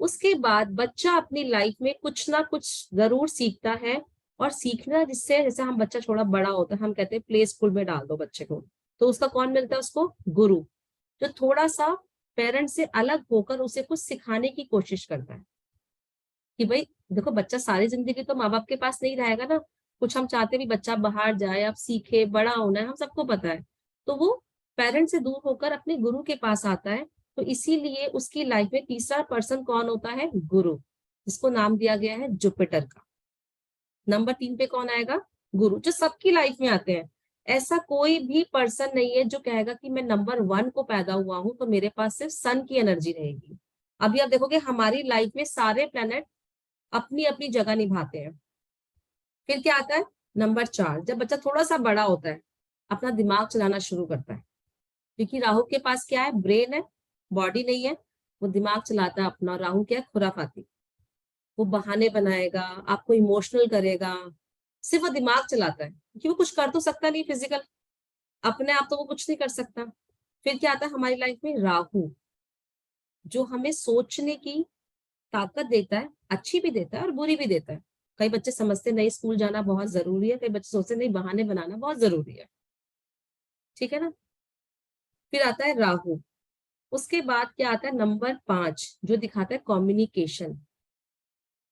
उसके बाद बच्चा अपनी लाइफ में कुछ ना कुछ जरूर सीखता है, और सीखना जिससे, जैसे हम बच्चा थोड़ा बड़ा होता है, हम कहते हैं प्ले स्कूल में डाल दो बच्चे को, तो उसका कौन मिलता है? उसको गुरु, जो थोड़ा सा पेरेंट्स से अलग होकर उसे कुछ सिखाने की कोशिश करता है। कि भाई देखो, बच्चा सारी जिंदगी तो माँ बाप के पास नहीं रहेगा ना, कुछ हम चाहते भी बच्चा बाहर जाए, अब सीखे, बड़ा होना है, हम सबको पता है। तो वो पेरेंट्स से दूर होकर अपने गुरु के पास आता है। तो इसीलिए उसकी लाइफ में तीसरा पर्सन कौन होता है? गुरु, जिसको नाम दिया गया है जुपिटर का। नंबर 3 पे कौन आएगा? गुरु, जो सबकी लाइफ में आते हैं। ऐसा कोई भी पर्सन नहीं है जो कहेगा कि मैं नंबर 1 को पैदा हुआ हूं तो मेरे पास सिर्फ सन की एनर्जी रहेगी। अभी आप देखोगे हमारी लाइफ में सारे प्लेनेट अपनी अपनी जगह निभाते हैं। फिर क्या आता है? नंबर 4, जब बच्चा थोड़ा सा बड़ा होता है, अपना दिमाग चलाना शुरू करता है, क्योंकि राहु के पास क्या है? ब्रेन है, बॉडी नहीं है। वो दिमाग चलाता है अपना। राहु क्या है? खुराफाती। वो बहाने बनाएगा, आपको इमोशनल करेगा, सिर्फ वो दिमाग चलाता है, क्योंकि वो कुछ कर तो सकता नहीं फिजिकल, अपने आप तो वो कुछ नहीं कर सकता। फिर क्या आता है हमारी लाइफ में? राहु, जो हमें सोचने की ताकत देता है, अच्छी भी देता है और बुरी भी देता है। कई बच्चे समझते नहीं स्कूल जाना बहुत जरूरी है, कई बच्चे सोचते नहीं बहाने बनाना बहुत जरूरी है, ठीक है ना। फिर आता है राहु। उसके बाद क्या आता है? नंबर 5, जो दिखाता है कम्युनिकेशन।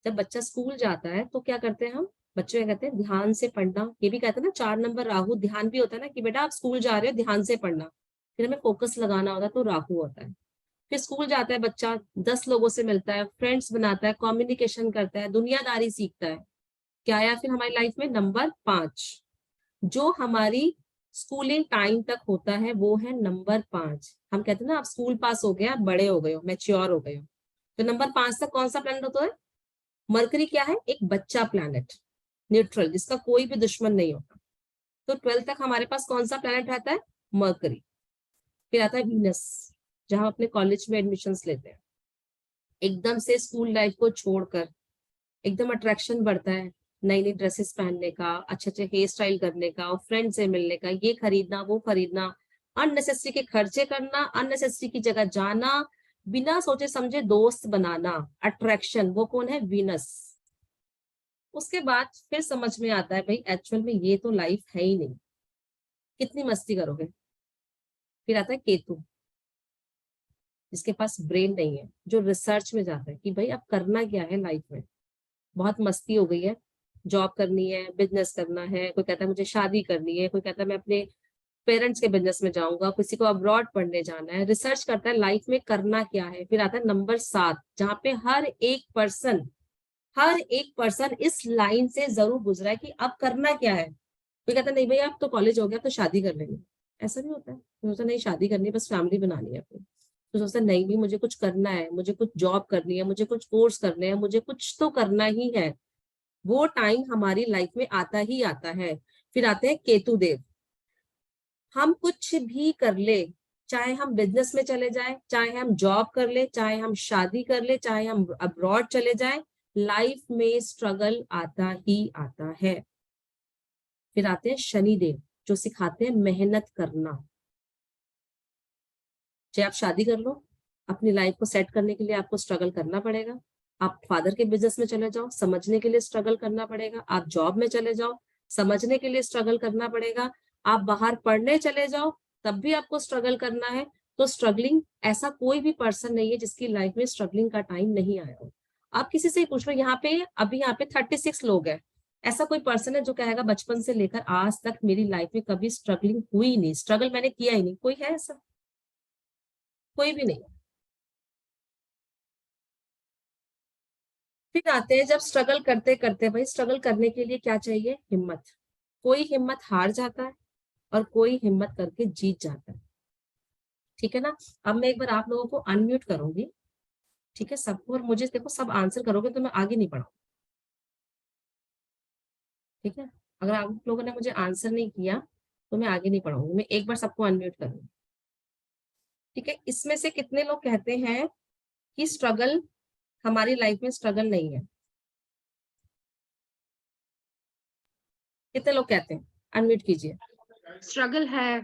जब बच्चा स्कूल जाता है तो क्या करते हैं हम? बच्चे क्या कहते हैं? ध्यान से पढ़ना। ये भी कहते हैं ना, 4 नंबर राहु, ध्यान भी होता है ना, कि बेटा आप स्कूल जा रहे हो, ध्यान से पढ़ना। फिर हमें फोकस लगाना होता है, तो राहु होता है। फिर स्कूल जाता है बच्चा, 10 लोगों से मिलता है, फ्रेंड्स बनाता है, कम्युनिकेशन करता है, दुनियादारी सीखता है। क्या आया फिर हमारी लाइफ में? नंबर 5, जो हमारी स्कूलिंग टाइम तक होता है, वो है नंबर 5। हम कहते हैं ना, आप स्कूल पास हो गए, आप बड़े हो गए हो, मैच्योर हो गए हो। तो नंबर 5 तक कौन सा प्लैनेट होता है? मरकरी क्या है? एक बच्चा प्लैनेट, न्यूट्रल, जिसका कोई भी दुश्मन नहीं होता। तो 12 तक हमारे पास कौन सा प्लैनेट रहता है? मरकरी। फिर आता है वीनस, जहां अपने कॉलेज में एडमिशन लेते हैं। एकदम से स्कूल लाइफ को छोड़कर एकदम अट्रैक्शन बढ़ता है, नई नई ड्रेसेस पहनने का, अच्छे अच्छे हेयर स्टाइल करने का, और फ्रेंड से मिलने का, ये खरीदना वो खरीदना, अननेसेसरी के खर्चे करना, अननेसेसरी की जगह जाना, बिना सोचे समझे दोस्त बनाना, अट्रैक्शन, वो कौन है? वीनस। उसके बाद फिर समझ में आता है भाई एक्चुअल में ये तो लाइफ है ही नहीं, कितनी मस्ती करोगे। फिर आता है केतु, जिसके पास ब्रेन नहीं है, जो रिसर्च में जाता है कि भाई अब करना क्या है लाइफ में, बहुत मस्ती हो गई है, जॉब करनी है, बिजनेस करना है, कोई कहता है मुझे शादी करनी है, कोई कहता है मैं अपने पेरेंट्स के बिजनेस में जाऊंगा, किसी को अब्रॉड पढ़ने जाना है, रिसर्च करता है लाइफ में करना क्या है। फिर आता है नंबर 7, जहाँ पे हर एक पर्सन इस लाइन से जरूर गुजरा है कि अब करना क्या है। कोई कहता है नहीं भैया अब तो कॉलेज हो गया तो शादी कर लेंगे, ऐसा नहीं होता है। तो सोचता नहीं शादी करनी है, बस फैमिली बनानी है अपनी। तो सोचता नहीं भी मुझे कुछ करना है, मुझे कुछ जॉब करनी है, मुझे कुछ कोर्स करने हैं, मुझे कुछ तो करना ही है। वो टाइम हमारी लाइफ में आता ही आता है। फिर आते हैं केतु देव। हम कुछ भी कर ले, चाहे हम बिजनेस में चले जाएं, चाहे हम जॉब कर ले, चाहे हम शादी कर ले, चाहे हम अब्रॉड चले जाएं, लाइफ में स्ट्रगल आता ही आता है। फिर आते हैं शनि देव, जो सिखाते हैं मेहनत करना। चाहे आप शादी कर लो, अपनी लाइफ को सेट करने के लिए आपको स्ट्रगल करना पड़ेगा। आप फादर के बिजनेस में चले जाओ, समझने के लिए स्ट्रगल करना पड़ेगा। आप जॉब में चले जाओ, समझने के लिए स्ट्रगल करना पड़ेगा। आप बाहर पढ़ने चले जाओ, तब भी आपको स्ट्रगल करना है। तो स्ट्रगलिंग, ऐसा कोई भी पर्सन नहीं है जिसकी लाइफ में स्ट्रगलिंग का टाइम नहीं आया हो। आप किसी से ही पूछ लो, यहाँ पे अभी यहाँ पे 36 लोग हैं, ऐसा कोई पर्सन है जो कहेगा बचपन से लेकर आज तक मेरी लाइफ में कभी स्ट्रगलिंग हुई नहीं, स्ट्रगल मैंने किया ही नहीं? कोई है ऐसा? कोई भी नहीं। फिर आते हैं जब स्ट्रगल करते करते, भाई स्ट्रगल करने के लिए क्या चाहिए? हिम्मत। कोई हिम्मत हार जाता है और कोई हिम्मत करके जीत जाता है। ठीक है ना? अब मैं एक बार आप लोगों को अनम्यूट करूंगी, ठीक है सबको, और मुझे देखो सब आंसर करोगे तो मैं आगे नहीं बढ़ाऊंगी। ठीक है, अगर आप लोगों ने मुझे आंसर नहीं किया तो मैं आगे नहीं पढ़ाऊंगी। मैं एक बार सबको अनम्यूट करूंगी। ठीक है, इसमें से कितने लोग कहते हैं कि स्ट्रगल, हमारी लाइफ में स्ट्रगल नहीं है? कितने लोग कहते हैं? अनम्यूट कीजिए। स्ट्रगल है,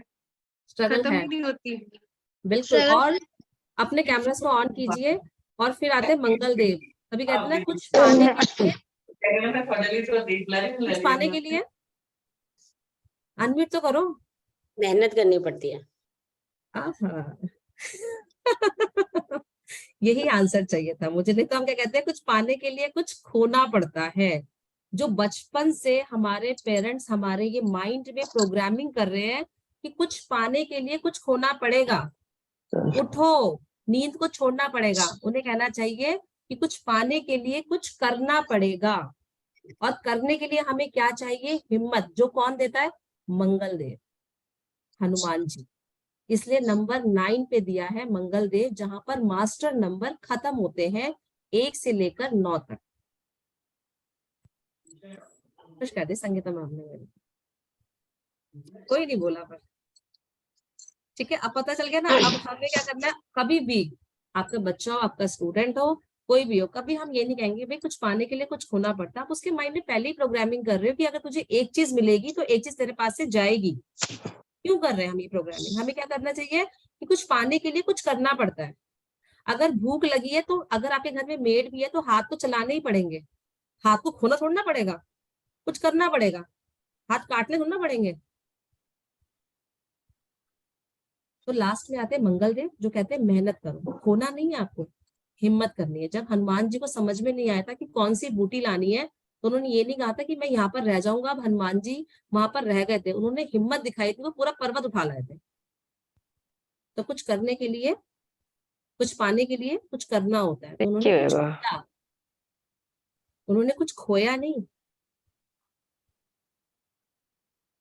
स्ट्रगल खत्म है, ही नहीं होती। बिल्कुल। और अपने कैमरास को ऑन कीजिए। और फिर आते हैं मंगल देव। कभी कहते हैं ना कुछ पाने के लिए, कुछ पाने के लिए। अनम्यूट तो करो। मेहनत करनी पड़ती है। यही आंसर चाहिए था मुझे। नहीं तो हम क्या कहते हैं, कुछ पाने के लिए कुछ खोना पड़ता है। जो बचपन से हमारे पेरेंट्स हमारे ये माइंड में प्रोग्रामिंग कर रहे हैं कि कुछ पाने के लिए कुछ खोना पड़ेगा। उठो, नींद को छोड़ना पड़ेगा। उन्हें कहना चाहिए कि कुछ पाने के लिए कुछ करना पड़ेगा। और करने के लिए हमें क्या चाहिए? हिम्मत। जो कौन देता है? मंगल देव, हनुमान जी। इसलिए नंबर 9 पे दिया है मंगल देव, जहां पर मास्टर नंबर खत्म होते हैं 1 से लेकर 9 तक। कुछ कर दे संगीता मैम ने, मेरे कोई नहीं बोला पर। ठीक है, अब पता चल गया ना। अब हमें क्या करना है, कभी भी आपका बच्चा हो, आपका स्टूडेंट हो, कोई भी हो, कभी हम ये नहीं कहेंगे भाई कुछ पाने के लिए कुछ खोना पड़ता है। आप उसके माइंड में पहले ही प्रोग्रामिंग कर रहे हो कि अगर तुझे एक चीज मिलेगी तो एक चीज तेरे पास से जाएगी। क्यों कर रहे हैं हम ये प्रोग्रामिंग? हमें क्या करना चाहिए कि कुछ पाने के लिए कुछ करना पड़ता है। अगर भूख लगी है तो अगर आपके घर में मेड भी है तो हाथ तो चलाने ही पड़ेंगे। हाथ को खोना थोड़ा पड़ेगा, कुछ करना पड़ेगा। हाथ काटने थोड़ा पड़ेंगे। तो लास्ट में आते हैं मंगल देव, जो कहते हैं मेहनत करो, खोना नहीं है आपको, हिम्मत करनी है। जब हनुमान जी को समझ में नहीं आया था कि कौन सी बूटी लानी है, तो उन्होंने ये नहीं कहा था कि मैं यहाँ पर रह जाऊंगा। अब हनुमान जी वहां पर रह गए थे, उन्होंने हिम्मत दिखाई थी, वो पूरा पर्वत उठा लाए थे। तो कुछ करने के लिए, कुछ पाने के लिए कुछ करना होता है। तो उन्होंने कुछ किया, उन्होंने कुछ खोया नहीं।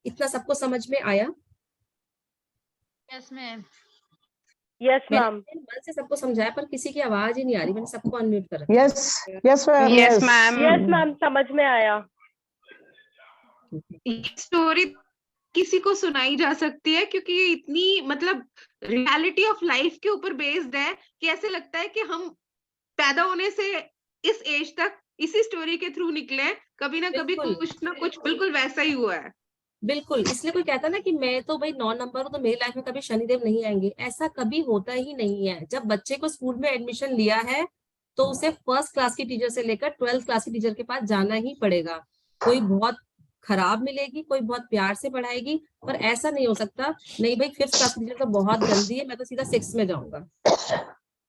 इतना सबको समझ में आया? Yes ma'am. Yes ma'am. मैंने मन से सबको समझाया पर किसी की आवाज ही नहीं आ रही। मैंने सबको अनम्यूट कर रखा। Yes yes ma'am. Yes ma'am. Yes ma'am, समझ में आया। स्टोरी किसी को सुनाई जा सकती है क्योंकि ये इतनी मतलब रियलिटी ऑफ लाइफ के ऊपर बेस्ड है कि ऐसे लगता है कि हम पैदा होने से इस एज तक इसी स्टोरी के थ्रू निकले हैं। कभी ना कभी बिल्कुल। कुछ ना कुछ बिल्कुल वैसा ही हुआ है। बिल्कुल, इसलिए कोई कहता ना कि मैं तो भाई 9 नंबर हूँ तो मेरी लाइफ में कभी शनिदेव नहीं आएंगे, ऐसा कभी होता ही नहीं है। जब बच्चे को स्कूल में एडमिशन लिया है तो उसे फर्स्ट क्लास की टीचर से लेकर 12th क्लास की टीचर के पास जाना ही पड़ेगा। कोई बहुत खराब मिलेगी, कोई बहुत प्यार से पढ़ाएगी, पर ऐसा नहीं हो सकता नहीं भाई 5th क्लास की टीचर तो बहुत गंदी है, मैं तो सीधा 6 में जाऊंगा।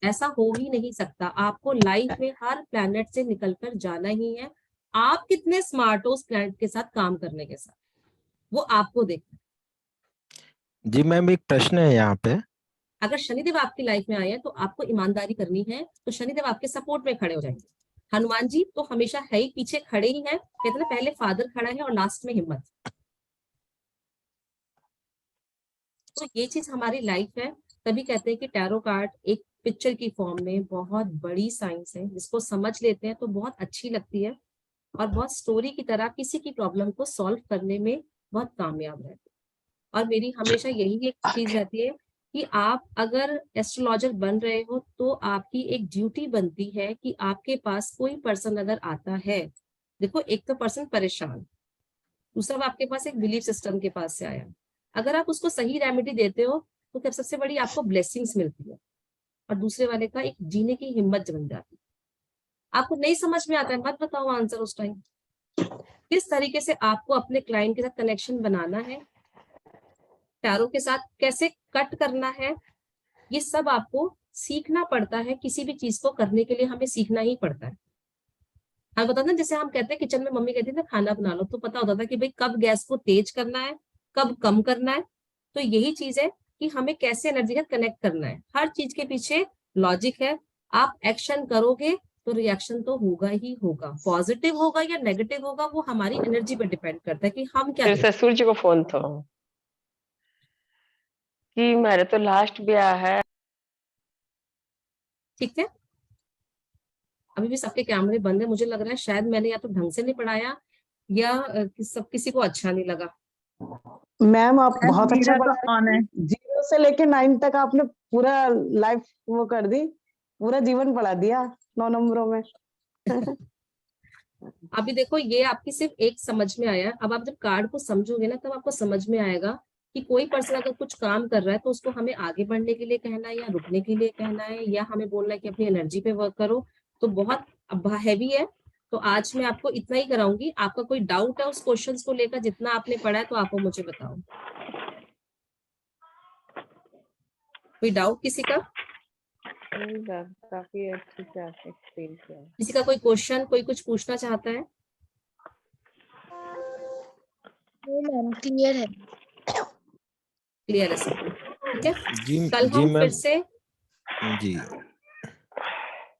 ऐसा हो ही नहीं सकता। आपको लाइफ में हर प्लैनेट से निकलकर जाना ही है, आप कितने स्मार्ट हो उस क्लाइंट के साथ काम करने के साथ, वो आपको देखना है। जी मैम, एक प्रश्न है यहाँ पे। अगर शनिदेव आपकी लाइफ में आए हैं तो आपको ईमानदारी करनी है, तो शनिदेव आपके सपोर्ट में खड़े हो जाएंगे। हनुमान जी तो हमेशा है ही, पीछे खड़े ही हैं, कहते हैं ना पहले फादर खड़ा है और लास्ट में हिम्मत। तो ये चीज हमारी लाइफ है। तभी कहते हैं कि टैरो कार्ड एक पिक्चर की फॉर्म में बहुत बड़ी साइंस है, जिसको समझ लेते हैं तो बहुत अच्छी लगती है और बहुत स्टोरी की तरह किसी की प्रॉब्लम को सॉल्व करने में बहुत कामयाब रहती है। और मेरी हमेशा यही एक चीज रहती है कि आप अगर एस्ट्रोलॉजर बन रहे हो तो आपकी एक ड्यूटी बनती है कि आपके पास कोई पर्सन अगर आता है, देखो एक तो पर्सन परेशान, दूसरा आपके पास एक बिलीफ सिस्टम के पास से आया, अगर आप उसको सही रेमेडी देते हो तो क्या सबसे बड़ी आपको ब्लेसिंग्स मिलती है और दूसरे वाले का एक जीने की हिम्मत बन जाती है। आपको नहीं समझ में आता है, मत बताओ आंसर उस टाइम। किस तरीके से आपको अपने क्लाइंट के साथ कनेक्शन बनाना है, टैरो के साथ कैसे कट करना है, ये सब आपको सीखना पड़ता है। किसी भी चीज को करने के लिए हमें सीखना ही पड़ता है। हम बताते हैं, जैसे हम कहते हैं किचन में मम्मी कहती थी ना खाना बना लो, तो पता होता था कि भाई कब गैस को तेज करना है, कब कम करना है। तो यही चीज है कि हमें कैसे एनर्जी का कनेक्ट करना है। हर चीज के पीछे लॉजिक है। आप एक्शन करोगे तो रिएक्शन तो होगा ही होगा, पॉजिटिव होगा या नेगेटिव होगा वो हमारी एनर्जी पर डिपेंड करता है कि हम क्या मेरे ससुर जी को फोन था कि मेरे तो लास्ट ब्याह है। ठीक है, अभी भी सबके कैमरे बंद है। मुझे लग रहा है शायद मैंने या तो ढंग से नहीं पढ़ाया या सब किसी को अच्छा नहीं लगा। मैम आप बहुत अच्छा तो पढ़ा ऑन है। 0 से लेके 9 तक आपने पूरा लाइफ वो कर दी, पूरा जीवन पढ़ा दिया 9 नंबरों में। अभी देखो ये आपकी सिर्फ एक समझ में आया। अब आप जब कार्ड को समझोगे ना तब आपको समझ में आएगा कि कोई पर्सन अगर कुछ काम कर रहा है तो उसको हमें आगे बढ़ने के लिए कहना है या रुकने के लिए कहना है या हमें बोलना है कि अपनी एनर्जी पे वर्क करो। तो बहुत हैवी है। तो आज मैं आपको इतना ही कराऊंगी। आपका कोई डाउट है उस क्वेश्चन को लेकर, जितना आपने पढ़ा है तो आप मुझे बताओ। कोई डाउट किसी का? काफी अच्छी से आपने एक्सप्लेन किया। किसी का कोई क्वेश्चन, कोई कुछ पूछना चाहता है? क्लियर है। क्लियर है सब? ठीक है, जी कल जी हम मैम। फिर से जी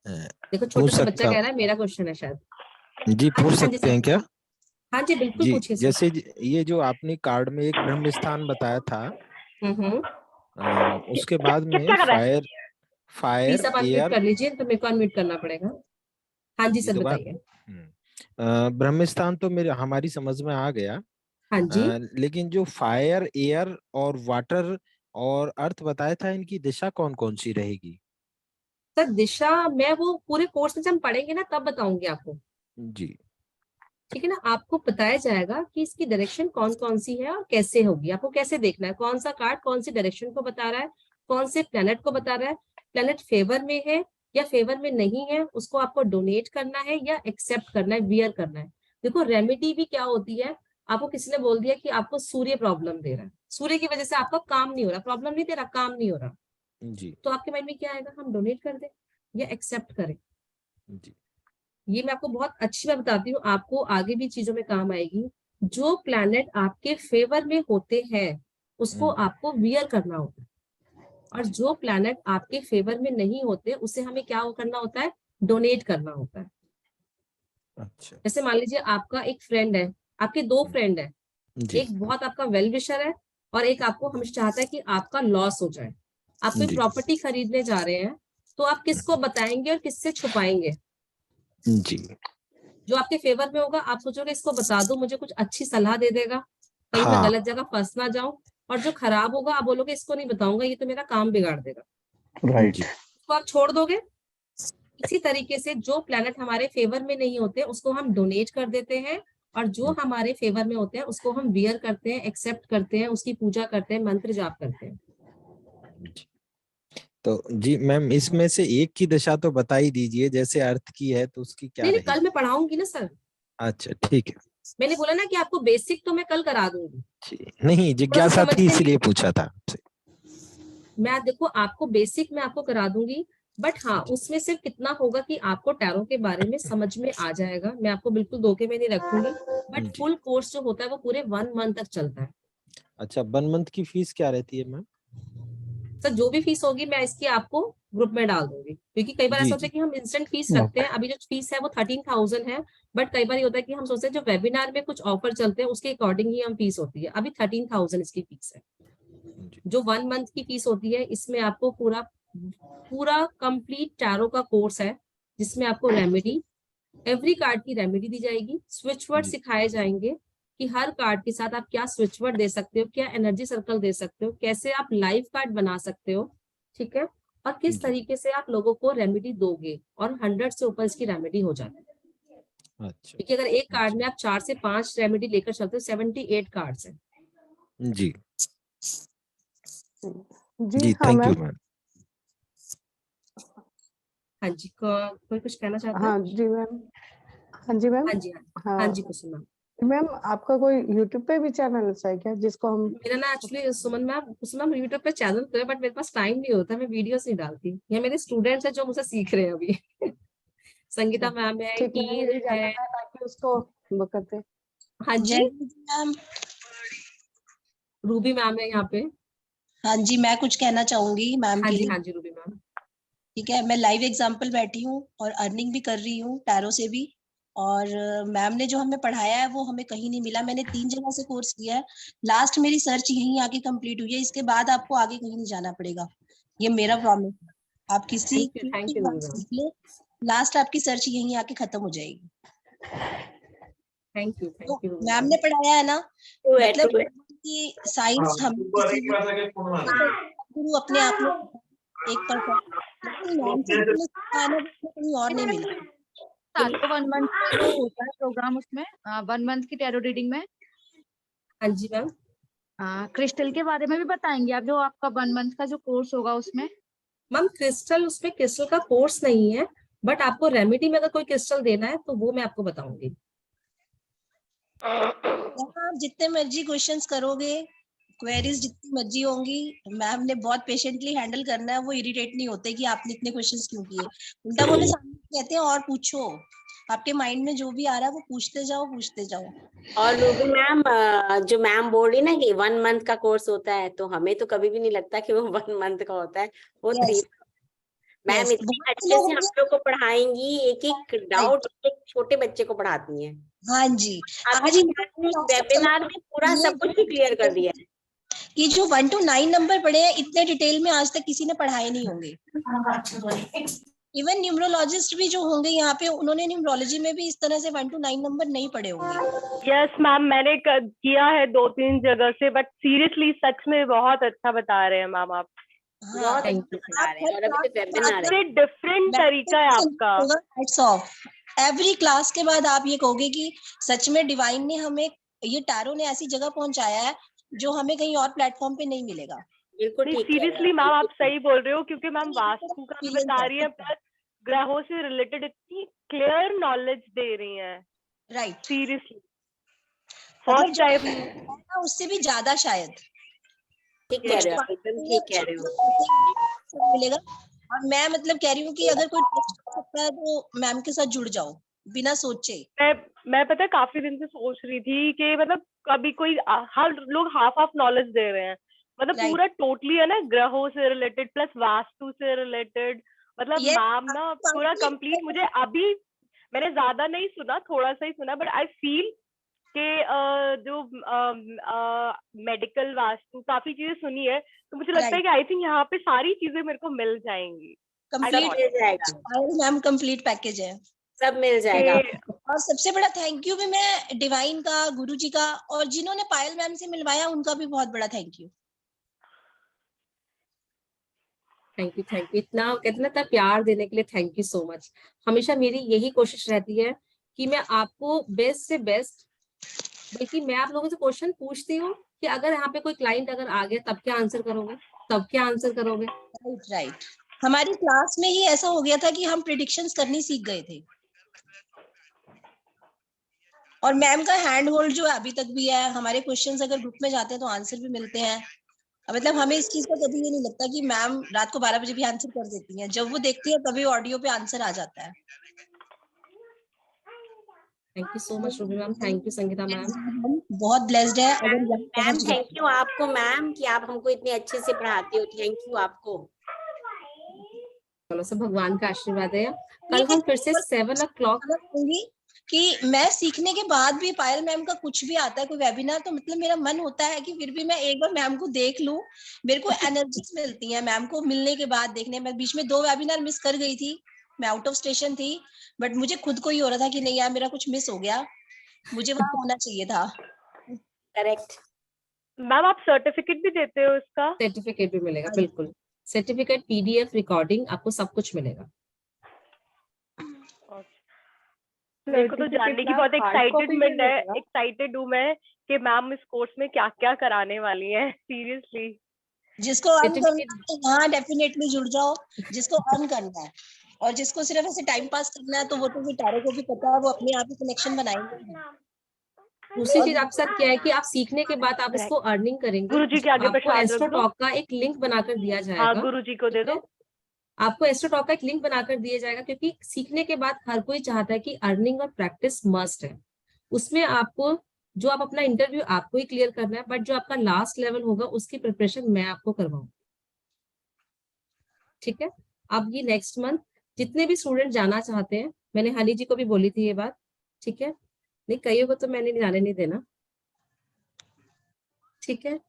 देखो पूछ छोटा सा बच्चा सकता कह रहा है मेरा क्वेश्चन है शायद। जी, पूछ हाँ जी सकते सर, हैं क्या? हाँ जी बिल्कुल जी, पूछिए सर। जैसे ये जो आपने कार्ड में एक ब्रह्म स्थान बताया था, उसके बाद में किसका कर रहा है? प्लीज फायर आप अनम्यूट एयर, कर लीजिए, तो मेरे को अनम्यूट करना पड़ेगा। हाँ जी ये सर दोबारा बताइए। ब्रह्म स्थान तो मेरे हमारी समझ में आ गया। हाँ जी लेकिन जो फायर एयर और वाटर और अर्थ बताया था, इनकी दिशा कौन कौन सी रहेगी? सर, दिशा मैं वो पूरे कोर्स में जब हम पढ़ेंगे ना तब बताऊंगी आपको। जी ठीक है ना, आपको बताया जाएगा कि इसकी डायरेक्शन कौन कौन सी है और कैसे होगी। आपको कैसे देखना है, कौन सा कार्ड कौन सी डायरेक्शन को बता रहा है, कौन से प्लेनेट को बता रहा है, प्लेनेट फेवर में है या फेवर में नहीं है, उसको आपको डोनेट करना है या एक्सेप्ट करना है, वियर करना है। देखो रेमेडी भी क्या होती है, आपको किसी ने बोल दिया कि आपको सूर्य प्रॉब्लम दे रहा है, सूर्य की वजह से आपका काम नहीं हो रहा, प्रॉब्लम नहीं दे रहा, काम नहीं हो रहा, जी तो आपके माइंड में क्या आएगा, हम डोनेट कर दें या एक्सेप्ट करें। जी ये मैं आपको बहुत अच्छी बात बताती हूँ, आपको आगे भी चीजों में काम आएगी। जो प्लैनेट आपके फेवर में होते हैं उसको आपको वियर करना होता है, और जी। जो प्लैनेट आपके फेवर में नहीं होते उसे हमें क्या करना होता है, डोनेट करना होता है। अच्छा जैसे मान लीजिए आपका एक फ्रेंड है, आपके दो फ्रेंड है, जी एक बहुत आपका वेल विशर है और एक आपको हमेशा चाहता है कि आपका लॉस हो जाए। आप कोई जी प्रॉपर्टी खरीदने जा रहे हैं तो आप किसको बताएंगे और किससे छुपाएंगे? जी जो आपके फेवर में होगा आप सोचोगे इसको बता दो, मुझे कुछ अच्छी सलाह दे देगा, कहीं मैं हाँ गलत जगह फंस ना जाऊं। और जो खराब होगा आप बोलोगे इसको नहीं बताऊंगा, ये तो मेरा काम बिगाड़ देगा, राइट तो आप छोड़ दोगे। इसी तरीके से जो प्लैनेट हमारे फेवर में नहीं होते उसको हम डोनेट कर देते हैं, और जो हमारे फेवर में होते हैं उसको हम वियर करते हैं, एक्सेप्ट करते हैं, उसकी पूजा करते हैं, मंत्र जाप करते हैं। जी। तो जी मैम, इसमें से एक की दिशा तो बता ही दीजिए, जैसे अर्थ की है तो उसकी क्या नहीं नहीं, कल रहेगी? मैं पढ़ाऊंगी ना सर। अच्छा ठीक है। मैंने बोला ना कि आपको बेसिक तो मैं कल करा दूंगी, नहीं, थोड़ा सा जिज्ञासा थी समझने में। इसलिए पूछा था आपसे। मैं देखो आपको बेसिक मैं आपको करा दूंगी, बट हाँ, उसमें सिर्फ कितना होगा कि आपको टैरो के बारे में समझ में आ जाएगा, मैं आपको बिल्कुल धोखे में नहीं रखूंगी, बट जी। फुल कोर्स जो होता है वो पूरे 1 मंथ तक चलता है। अच्छा, 1 मंथ की फीस क्या रहती है मैम? सर जो भी फीस होगी मैं इसकी आपको ग्रुप में डाल दूंगी, क्योंकि कई बार जी ऐसा होता जी है कि हम इंस्टेंट फीस रखते हैं, अभी जो फीस है वो 13,000 है, बट कई बार ये होता है कि हम सोचते हैं जो वेबिनार में कुछ ऑफर चलते हैं उसके अकॉर्डिंग ही हम फीस होती है, अभी 13,000 इसकी फीस है। जी जो 1 मंथ की फीस होती है इसमें आपको पूरा पूरा कंप्लीट टैरो का कोर्स है, जिसमें आपको रेमेडी, एवरी कार्ड की रेमेडी दी जाएगी, स्विच वर्ड जी सिखाए जाएंगे कि हर कार्ड के साथ आप क्या स्विच वर्ड दे सकते हो, क्या एनर्जी सर्कल दे सकते हो, कैसे आप लाइव कार्ड बना सकते हो, ठीक है, और किस जी। तरीके से आप लोगों को रेमेडी दोगे, और 100 से ऊपर इसकी रेमेडी हो जाती है, अच्छा क्योंकि अगर एक कार्ड में आप 4 से 5 रेमेडी लेकर चलते हो, 78 कार्ड्स है। जी जी जी। हाँ थैंक यू मैम। मैम। हाँ जी, कोई कुछ कहना चाहता है? हाँ जी मैम। हाँ जी मैम। हाँ जी, हाँ जी, हाँ हाँ जी कुसुम मैम। मैम, आपका कोई यूट्यूब पे भी चैनल है क्या, जिसको हम मेरा ना एक्चुअली सुमन मैम, कुसुम मैम यूट्यूब पे चैनल तो है, बट मेरे पास टाइम नहीं होता, मैं वीडियोस नहीं डालती, ये मेरे स्टूडेंट्स हैं जो मुझसे सीख रहे हैं अभी। संगीता मैम है, ठीक, मैंने हीर यही जाना है। था ताकि उसको वो करते। हाँ जी, जय मैम। रूबी मैम है यहाँ पे। हाँ जी, मैं कुछ कहना चाहूंगी मैम हाँ के जी, लिए। हाँ जी रूबी मैम। ठीक है, मैं लाइव एग्जांपल बैठी हूँ और अर्निंग भी कर रही हूँ टैरो से भी। और मैम ने जो हमें पढ़ाया है वो हमें कहीं नहीं मिला। मैंने 3 जगह से कोर्स किया है, लास्ट मेरी सर्च यहीं आके कंप्लीट हुई है। इसके बाद आपको आगे कहीं नहीं जाना पड़ेगा, ये मेरा प्रॉमिस है। आप किसी की थैंक यू बात रूबी मैम, सीख ले, लास्ट आपकी सर्च यहीं आके खत्म हो जाएगी। थैंक तो यू रूबी मैम मैम। ने पढ़ाया है ना, ट्रू है, मतलब ट्रू है। कि साइंस हम किसी भी गुरु अपने आप में एक परसेंट, लेकिन मैम से जो सिखाया ना वो कहीं और नहीं मिला। आपको 1 मंथ का जो होता है प्रोग्राम, उसमें 1 मंथ की टैरो रीडिंग में हाँ जी मैम। क्रिस्टल के बारे में भी बताएंगे आप, जो आपका 1 मंथ का जो कोर्स होगा उसमें? मैम क्रिस्टल, उसमें क्रिस्टल का कोर्स नहीं है, बट आपको रेमेडी में अगर कोई क्रिस्टल देना है तो वो मैं आपको बताऊंगी। आप जितने मर्जी क्वेश्चंस करोगे, क्वेरीज जितनी मर्जी होंगी, मैम ने बहुत पेशेंटली हैंडल करना है। वो इरिटेट नहीं होते कि आपने इतने क्वेश्चंस क्यों किए, उल्टा बोले सामने कहते हैं और पूछो, आपके माइंड में जो भी आ रहा है वो पूछते जाओ पूछते जाओ। और रूबी मैम, जो मैम बोल रही ना कि 1 मंथ का कोर्स होता है, तो हमें तो कभी भी नहीं लगता कि वो 1 मंथ का होता है, वो 3। यस मैम यस, इतने बहुत अच्छे लोग से हम होंगे। लोग को पढ़ाएंगी, एक एक डाउट एक छोटे बच्चे को पढ़ाती हैं। हाँ जी, अभी आज मैम ने वेबिनार में पूरा सब कुछ क्लियर कर दिया है। कि जो 1 to 9 नंबर पढ़े हैं इतने डिटेल में आज तक किसी ने पढ़ाए नहीं होंगे। इवन न्यूमरोलॉजिस्ट भी जो होंगे यहाँ पे, उन्होंने न्यूमरोलॉजी में भी इस तरह से 1 to 9 नंबर नहीं पढ़े होंगे। यस मैम, मैंने किया है 2-3 जगह से, बट सीरियसली सच में बहुत अच्छा बता रहे हैं मैम आप। हाँ, बहुत थैंक अच्छा यू। बता रहे हैं, और अभी तो वेबिनार है। सबसे डिफरेंट तरीका है आपका। Hats off. एवरी क्लास के बाद आप ये कहोगे कि सच में डिवाइन ने हमें, ये टैरो ने ऐसी जगह पहुंचाया है जो हमें कहीं और प्लेटफॉर्म पे नहीं मिलेगा। बिल्कुल नहीं ठीक कह रहे हो सीरियसली आप, मैम, आप बिल्कुल। सही बोल रहे हो, क्योंकि मैम वास्तु का भी बता रही है, प्लस ग्रहों से रिलेटेड इतनी क्लियर नॉलेज दे रही हैं। राइट, सीरियसली मतलब फर्स्ट जो टाइम। है ना उससे भी ज्यादा शायद ठीक कह रहे हो आप, एकदम ठीक कह रहे हो। मिलेगा। और मैं मतलब कह रही हूँ कि अगर कोई टेस्ट कर सकता है तो मैम के साथ जुड़ जाओ बिना सोचे। मैं पता है काफी दिन से सोच रही थी कि मतलब कभी कोई हर लोग हाफ नॉलेज दे रहे हैं, मतलब Right. पूरा टोटली है ना, ग्रहों से रिलेटेड प्लस वास्तु से रिलेटेड, मतलब Yes, मैम ना पूरा absolutely. कंप्लीट। मुझे अभी मैंने ज्यादा नहीं सुना, थोड़ा सा ही सुना, बट आई फील कि जो मेडिकल वास्तु काफी चीजें सुनी है, तो मुझे लगता है कि आई थिंक यहाँ पे सारी चीजें मेरे को मिल जाएंगी। सब मिल जाएगा, मैम कंप्लीट पैकेज है, सब मिल जाएगा आपको। और सबसे बड़ा थैंक यू भी मैं डिवाइन का, गुरु जी का, और जिन्होंने पायल मैम से मिलवाया उनका भी बहुत बड़ा thank you. Thank you, thank you. इतना कहते ना प्यार देने के लिए थैंक यू सो मच। हमेशा मेरी यही कोशिश रहती है कि मैं आपको बेस्ट से बेस्ट, बल्कि मैं आप लोगों से क्वेश्चन पूछती हूँ कि अगर यहाँ पे कोई क्लाइंट अगर आ गया तब क्या आंसर करोगे, तब क्या आंसर करोगे। राइट, हमारी क्लास में ही ऐसा हो गया था कि हम प्रेडिक्शंस करनी सीख गए थे, और मैम का हैंड होल्ड जो अभी तक भी है। हमारे क्वेश्चंस अगर ग्रुप में जाते हैं तो आंसर भी मिलते हैं। मतलब हमें इस चीज का कभी ये नहीं लगता कि मैम रात को 12 बजे भी आंसर कर देती हैं, जब वो देखती है तभी ऑडियो पे आंसर आ जाता है। Thank you so much Ruby ma'am, thank you Sangeeta ma'am. हम बहुत ब्लेस्ड है अगर यहाँ मैम पहुंच गए। थैंक यू आपको मैम कि आप हमको इतने अच्छे से पढ़ाती हो, थैंक यू आपको। चलो सब भगवान का आशीर्वाद है। कल हम फिर से 7 o'clock कि मैं सीखने के बाद भी पायल मैम का कुछ भी आता है कोई वेबिनार, तो मतलब मेरा मन होता है कि फिर भी मैं एक बार मैम को देख लूं। मेरे को एनर्जीज मिलती है मैम को मिलने के बाद देखने में। बीच में 2 वेबिनार मिस कर गई थी, मैं आउट ऑफ स्टेशन थी, बट मुझे खुद को ही हो रहा था कि नहीं यार मेरा कुछ मिस हो गया, मुझे वहां होना चाहिए था। करेक्ट। मैम आप सर्टिफिकेट भी देते हो इसका? सर्टिफिकेट भी मिलेगा, बिल्कुल। सर्टिफिकेट, PDF, रिकॉर्डिंग, आपको सब कुछ मिलेगा। मेरे को तो जानने की बहुत एक्साइटेड हूँ मैं कि मैम इस कोर्स में क्या क्या कराने वाली है, सीरियसली। जिसको अर्न करना है यहाँ डेफिनेटली जुड़ जाओ, जिसको अर्न करना है, और जिसको सिर्फ ऐसे टाइम पास करना है तो वो तो टैरो को भी पता है, वो अपने आप ही कनेक्शन बनाएंगे। दूसरी चीज आपके साथ क्या है कि आप सीखने के बाद आप इसको अर्निंग करेंगे। गुरुजी के आगे आपको प्रसाद रख एस्ट्रो दो। टॉक का एक लिंक बनाकर दिया जाएगा। हाँ गुरुजी को दे दो। आपको एस्ट्रो टॉक का एक लिंक बनाकर दिया जाएगा, क्योंकि सीखने के बाद हर कोई चाहता है कि अर्निंग और प्रैक्टिस मस्ट है। उसमें आपको जो आप अपना इंटरव्यू आपको ही क्लियर करना है, बट जो आपका लास्ट लेवल होगा उसकी प्रिपरेशन मैं आपको करवाऊंगी। ठीक है। अब ये नेक्स्ट मंथ जितने भी स्टूडेंट जाना चाहते हैं, मैंने हनी जी को भी बोली थी ये बात, ठीक है, नहीं कईयों को तो मैंने जाने नहीं देना, ठीक है।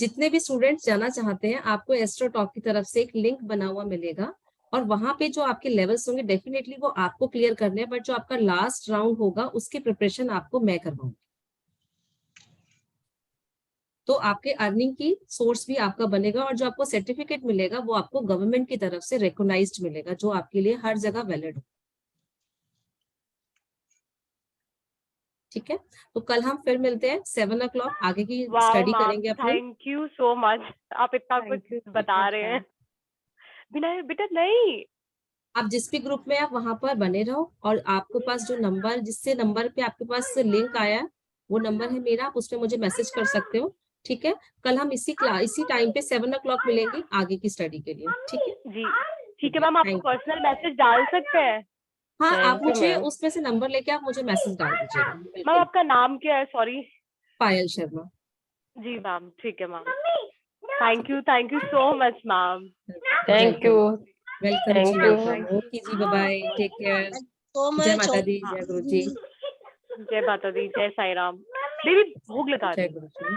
जितने भी स्टूडेंट्स जाना चाहते हैं, आपको एस्ट्रो टॉक की तरफ से एक लिंक बना हुआ मिलेगा, और वहां पे जो आपके लेवल्स होंगे डेफिनेटली वो आपको क्लियर करने हैं, बट जो आपका लास्ट राउंड होगा उसकी प्रिपरेशन आपको मैं करवाऊंगी। तो आपके अर्निंग की सोर्स भी आपका बनेगा, और जो आपको सर्टिफिकेट मिलेगा वो आपको गवर्नमेंट की तरफ से रिकॉग्नाइज्ड मिलेगा, जो आपके लिए हर जगह वैलिड हो। ठीक है, तो कल हम फिर मिलते हैं 7 o'clock, आगे की स्टडी करेंगे अपनी। थैंक यू सो मच, आप इतना कुछ बता रहे हैं। बिना बेटा नहीं, आप जिस भी ग्रुप में आप वहां पर बने रहो, और आपके पास जो नंबर, जिससे नंबर पे आपके पास लिंक आया है वो नंबर है मेरा, आप उसमें मुझे मैसेज कर सकते हो। ठीक है, कल हम इसी टाइम पे 7 o'clock मिलेंगे आगे की स्टडी के लिए। ठीक है जी ठीक है मैम, आपको पर्सनल मैसेज डाल सकते हैं? हाँ, आप मुझे उसमें से नंबर लेके आप मुझे मैसेज डाल दीजिएगा। मैम आपका नाम क्या है? सॉरी। पायल शर्मा। जी मैम, ठीक है ma'am. Thank you so much ma'am. Thank you. Welcome जी, वेलकम। ओके जी, बाय बाय, टेक केयर। जय माता दी, जय गुरु जी। जय माता दी, जय साई राम। बेबी भोग लगा जय गुरु जी।